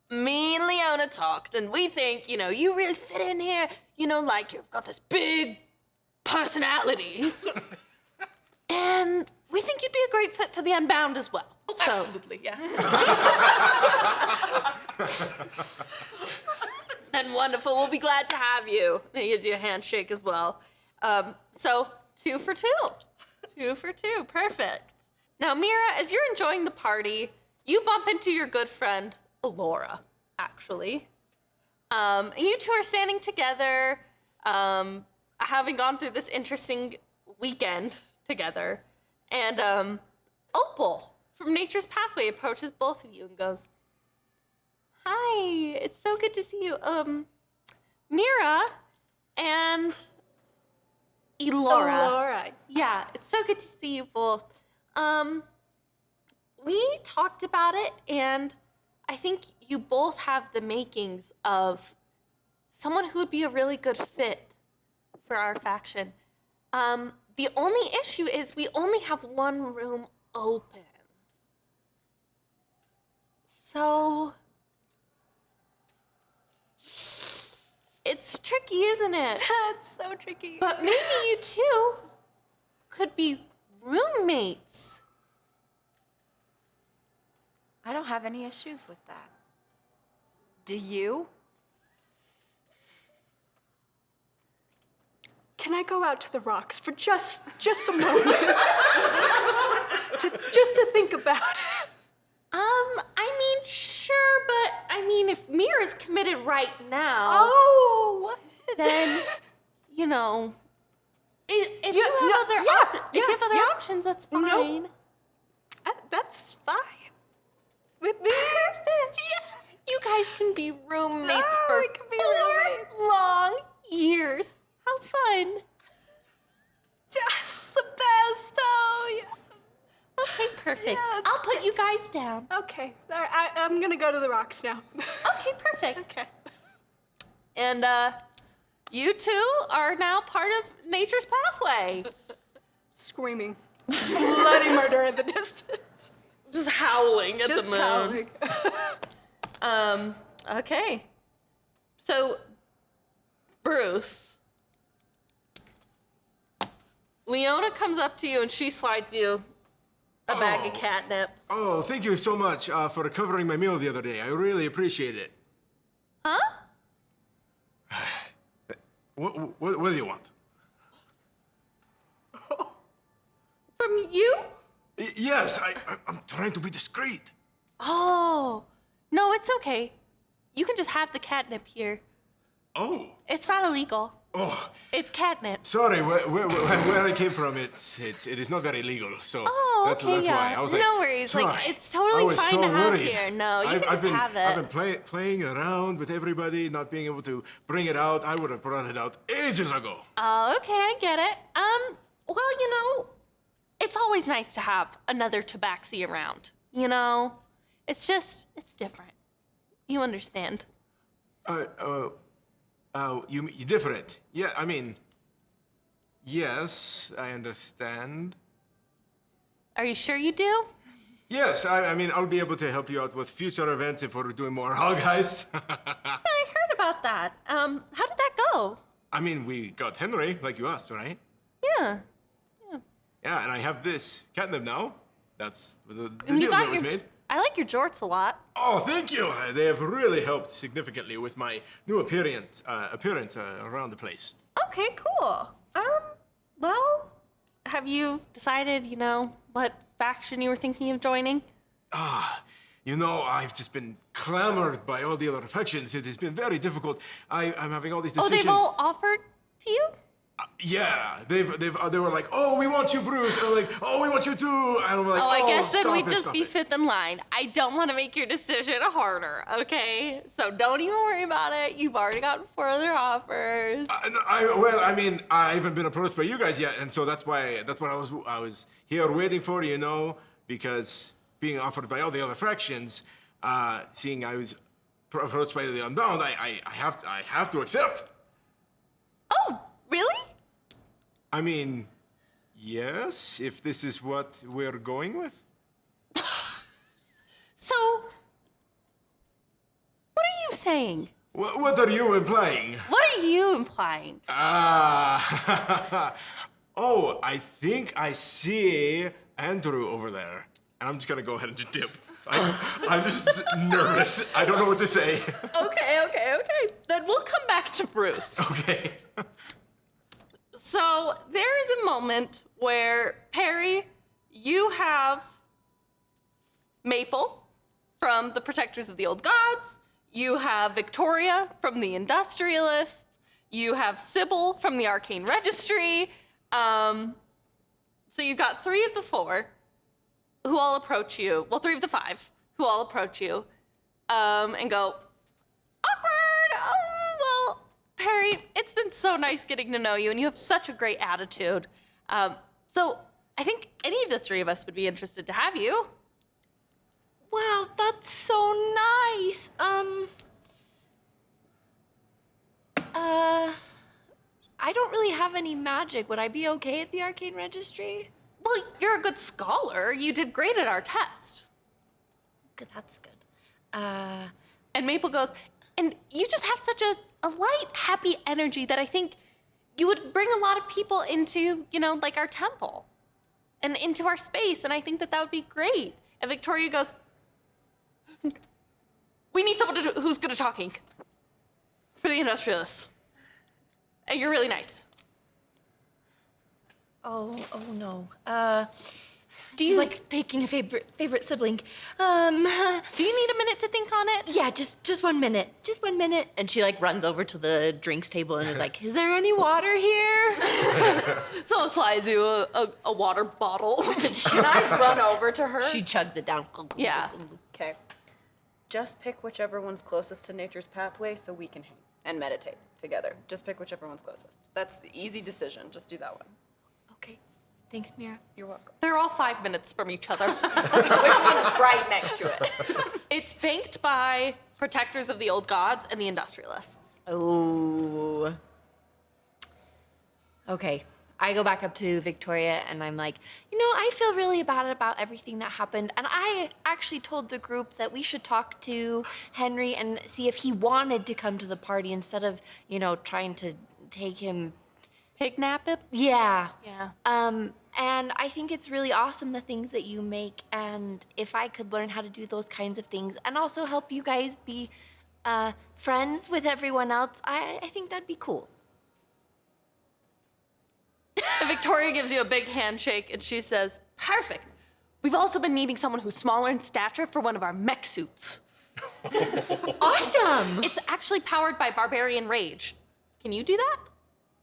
me and Leona talked, and we think, you really fit in here. Like you've got this big personality. And we think you'd be a great fit for the Unbound as well. Oh, So, absolutely, yeah. and wonderful. We'll be glad to have you. And he gives you a handshake as well. So 2 for 2. 2 for 2. Perfect. Now, Mira, as you're enjoying the party, you bump into your good friend, Alora, actually. And you two are standing together, having gone through this interesting weekend together. And Opal from Nature's Pathway approaches both of you and goes, hi, it's so good to see you. Mira and Elora. Laura. Yeah, it's so good to see you both. We talked about it, and I think you both have the makings of someone who would be a really good fit for our faction. The only issue is we only have one room open. So it's tricky, isn't it? That's so tricky. But maybe you two could be roommates. I don't have any issues with that. Do you? Can I go out to the rocks for just a moment? just to think about it. Sure, but if Mira's committed right now, Oh, what? then, if you have other options, that's fine. No. That's fine. With me? You guys can be roommates for we can be 4 roommates. long years. How fun. That's the best. Oh, yeah. Okay, perfect. Yeah, I'll put you guys down. Okay. All right, I'm going to go to the rocks now. Okay, perfect. Okay. And you two are now part of Nature's Pathway. Screaming. Bloody murder in the distance. Just howling at Just the moon. howling. Okay. So, Bruce, Leona comes up to you and she slides you a bag of catnip. Oh, thank you so much for covering my meal the other day. I really appreciate it. Huh? What do you want? From you? Yes, I'm trying to be discreet. Oh, no, it's okay. You can just have the catnip here. Oh. It's not illegal. Oh. It's catnip. Sorry, where I came from, it is not very legal. So that's okay, why yeah. I was No worries. sorry. Like, it's totally I was fine so to have worried. here. No, you can just have it. I've been playing around with everybody, not being able to bring it out. I would have brought it out ages ago. Oh, okay, I get it. Well, it's always nice to have another tabaxi around. It's different. You understand. You different? Yeah, yes, I understand. Are you sure you do? Yes, I'll be able to help you out with future events if we're doing more hog heists. I heard about that. How did that go? We got Henry, like you asked, right? Yeah. Yeah, and I have this catnip now. That's the And deal that was made. I like your jorts a lot. Oh, thank you. They have really helped significantly with my new appearance around the place. Okay, cool. Well, have you decided, what faction you were thinking of joining? I've just been clamored by all the other factions. It has been very difficult. I'm having all these Oh, decisions. they've all offered to you? Yeah, they were like, oh, we want you, Bruce. And I'm like, oh, we want you too. And I'm like, I guess then stop we'd it, just stop be it. fifth in line. I don't want to make your decision harder, okay? So don't even worry about it. You've already gotten 4 other offers. I haven't been approached by you guys yet, and so that's what I was here waiting for, because being offered by all the other factions, seeing I was approached by the Unbound, I have to accept. Oh, really? I mean, yes, if this is what we're going with. So, what are you saying? What are you implying? What are you implying? Oh, I think I see Andrew over there. And I'm just gonna go ahead and just dip. I'm just nervous. I don't know what to say. Okay. Then we'll come back to Bruce. Okay. So there is a moment where, Perry, you have Maple from the Protectors of the Old Gods, you have Victoria from the Industrialists, you have Sybil from the Arcane Registry. So you've got 3 of the 4 who all approach you, well, 3 of the 5 who all approach you and go, awkward, oh, well, Perry, it's been so nice getting to know you, and you have such a great attitude. So I think any of the 3 of us would be interested to have you. Wow, that's so nice. I don't really have any magic. Would I be okay at the Arcane Registry? Well, you're a good scholar. You did great at our test. Good, that's good. And Maple goes, and you just have such a light, happy energy that I think you would bring a lot of people into, like our temple and into our space. And I think that would be great. And Victoria goes, we need someone who's good at talking for the Industrialists. And you're really nice. Oh no. Do you like picking a favorite sibling? Do you need a minute to think on it? Yeah, just 1 minute. Just 1 minute. And she runs over to the drinks table and is like, "Is there any water here?" Someone slides you a water bottle. Can I run over to her? She chugs it down. Yeah. Okay. Just pick whichever one's closest to nature's pathway so we can hang and meditate together. Just pick whichever one's closest. That's the easy decision. Just do that one. Okay. Thanks, Mira. You're welcome. They're all 5 minutes from each other. Which one's right next to it? It's banked by Protectors of the Old Gods and the Industrialists. Oh. Okay. I go back up to Victoria and I'm like, I feel really bad about everything that happened. And I actually told the group that we should talk to Henry and see if he wanted to come to the party instead of, trying to take him. Pignap him? Yeah. Yeah. And I think it's really awesome, the things that you make. And if I could learn how to do those kinds of things and also help you guys be friends with everyone else, I think that'd be cool. And Victoria gives you a big handshake and she says, perfect. We've also been needing someone who's smaller in stature for one of our mech suits. Awesome. It's actually powered by Barbarian Rage. Can you do that?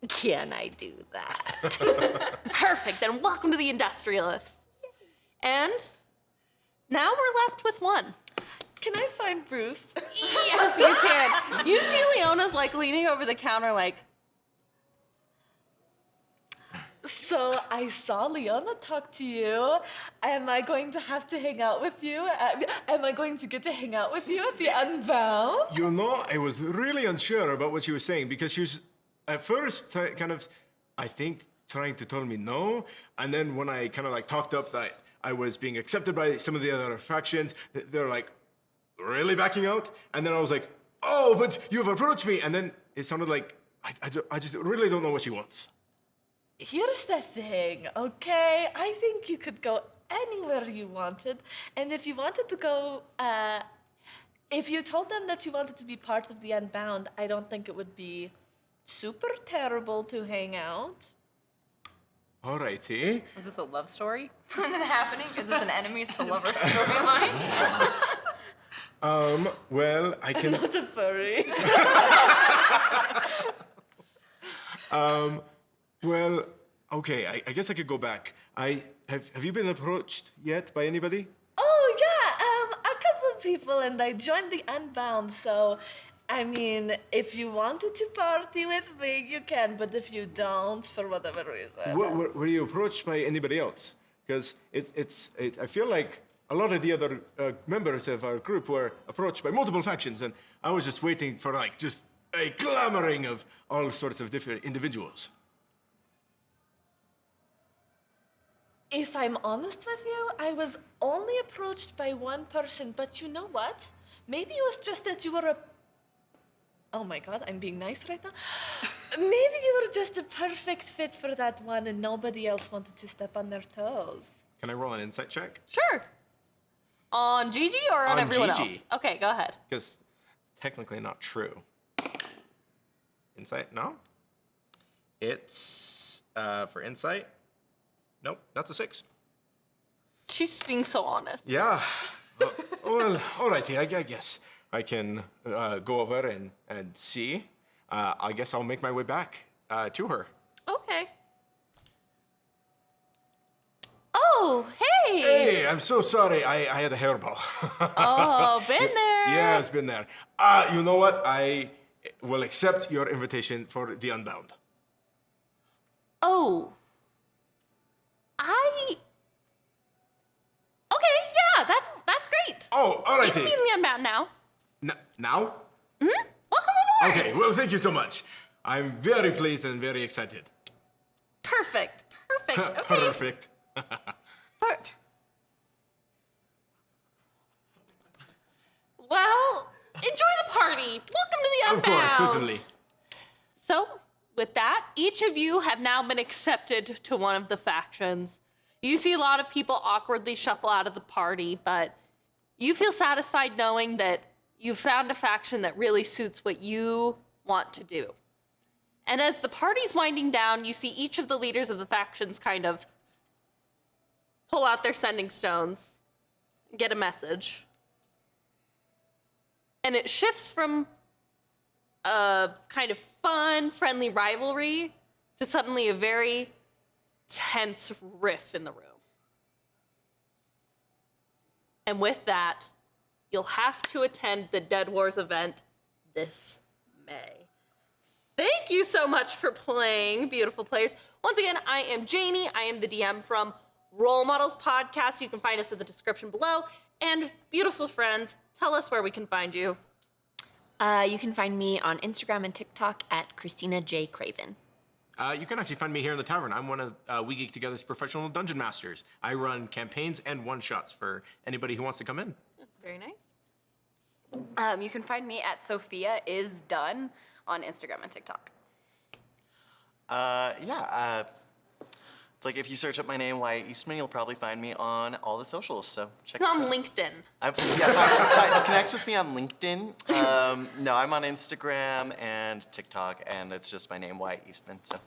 Can I do that? Perfect. Then welcome to the Industrialists. And now we're left with 1. Can I find Bruce? Yes, you can. You see Leona's leaning over the counter So I saw Leona talk to you. Am I going to have to hang out with you? Am I going to get to hang out with you at the Unbound? I was really unsure about what she was saying because she was at first I think, trying to tell me no. And then when I talked up that I was being accepted by some of the other factions, they're really backing out. And then I was like, oh, but you've approached me. And then it sounded like I just really don't know what she wants. Here's the thing, okay? I think you could go anywhere you wanted. And if you wanted to go, if you told them that you wanted to be part of the Unbound, I don't think it would be super terrible to hang out. Alrighty. Is this a love story happening? Is this an enemies to lovers storyline? Well, I can. Not a furry. Well, okay. I guess I could go back. Have you been approached yet by anybody? Oh, yeah, a couple of people, and I joined the Unbound, so, I mean, if you wanted to party with me, you can, but if you don't, for whatever reason. Were you approached by anybody else? Because I feel like a lot of the other members of our group were approached by multiple factions, and I was just waiting for, like, just a clamoring of all sorts of different individuals. If I'm honest with you, I was only approached by one person, but you know what? Maybe it was just that you were a... Oh my god, I'm being nice right now. Maybe you were just a perfect fit for that one and nobody else wanted to step on their toes. Can I roll an insight check? Sure. On Gigi or on everyone Gigi. else? Okay, go ahead. Because it's technically not true. Insight? No? It's, for insight? Nope, that's a 6. She's being so honest. Yeah. Well, alrighty, I guess I can go over and see. I guess I'll make my way back to her. Okay. Oh, hey! Hey, I'm so sorry. I had a hairball. Oh, been there. Yeah, it's been there. You know what? I will accept your invitation for the Unbound. Oh. Okay, yeah, that's great. Oh, alrighty. You can be in the Unbound now. Now? Mm-hmm. Welcome aboard. Okay, well, thank you so much. I'm very pleased and very excited. Perfect. Okay. Perfect. Well, enjoy the party. Welcome to the Of Unbound. course, certainly. So, with that, each of you have now been accepted to one of the factions. You see a lot of people awkwardly shuffle out of the party, but you feel satisfied knowing that you've found a faction that really suits what you want to do. And as the party's winding down, you see each of the leaders of the factions kind of pull out their sending stones, get a message. And it shifts from a kind of fun, friendly rivalry to suddenly a very tense riff in the room. And with that, you'll have to attend the Dead Wars event this May. Thank you so much for playing, beautiful players. Once again, I am Janie. I am the DM from Role Models Podcast. You can find us in the description below. And beautiful friends, tell us where we can find you. You can find me on Instagram and TikTok at Christina J. Craven. You can actually find me here in the tavern. I'm one of We Geek Together's professional dungeon masters. I run campaigns and one-shots for anybody who wants to come in. Very nice. You can find me at Sophia is Dunn on Instagram and TikTok. It's like if you search up my name, Janie Eastman, you'll probably find me on all the socials. So check It's it on out. LinkedIn. Connect with me on LinkedIn. No, I'm on Instagram and TikTok, and it's just my name, Janie Eastman. So.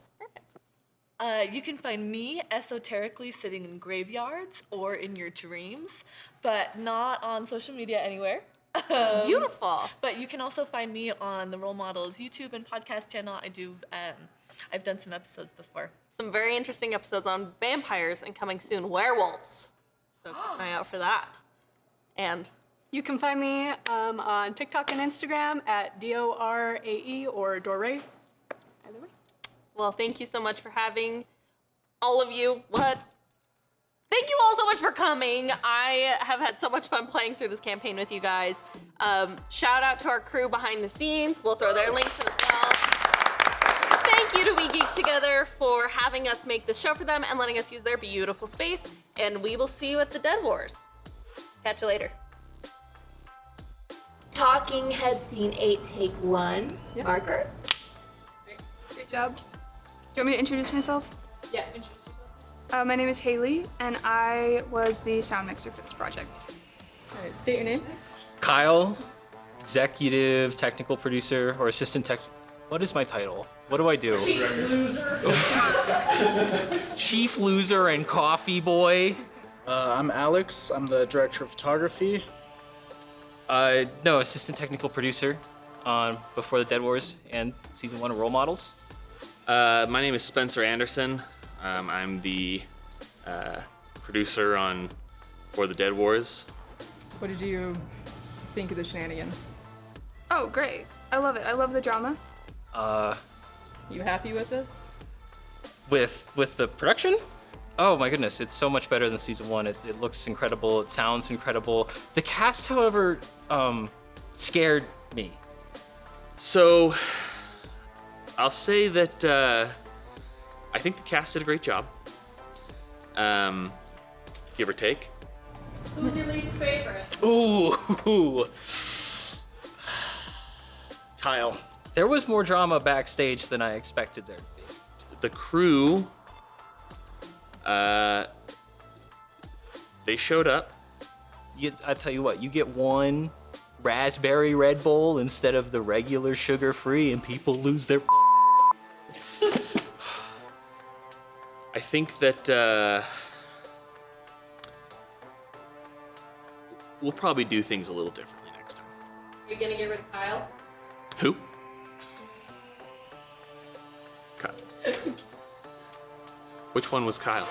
You can find me esoterically sitting in graveyards or in your dreams, but not on social media anywhere. Beautiful. But you can also find me on the Role Models YouTube and podcast channel. I've done some episodes before. Some very interesting episodes on vampires and coming soon, werewolves. So keep an eye out for that. And You can find me on TikTok and Instagram at DORAE or Dore. Either way. well, thank you so much for having all of you. Thank you all so much for coming. I have had so much fun playing through this campaign with you guys. Shout out to our crew behind the scenes. We'll throw their links in as well. Thank you to We Geek Together for having us make this show for them and letting us use their beautiful space. And we will see you at the Dead Wars. Catch you later. Talking Head Scene 8, Take 1. Marker. Great job. Do you want me to introduce myself? Yeah, introduce yourself. My name is Haley, and I was the sound mixer for this project. All right, state your name. Kyle, executive technical producer or assistant tech. What is my title? What do I do? Chief loser. Chief loser and coffee boy. I'm Alex. I'm the director of photography. No, assistant technical producer on Before the Dead Wars and season 1 of Role Models. My name is Spencer Anderson. I'm the producer on For the Dead Wars. What did you think of the shenanigans? Oh, great. I love it. I love the drama. You happy with this? With the production? Oh my goodness, it's so much better than season 1. It looks incredible, it sounds incredible. The cast, however, scared me. So, I'll say that I think the cast did a great job. Give or take. Who's your least favorite? Ooh. Kyle. There was more drama backstage than I expected there to be. The crew, they showed up. I tell you what, you get one raspberry Red Bull instead of the regular sugar-free and people lose their I think that we'll probably do things a little differently next time. Are you gonna get rid of Kyle? Who? Kyle. Which one was Kyle?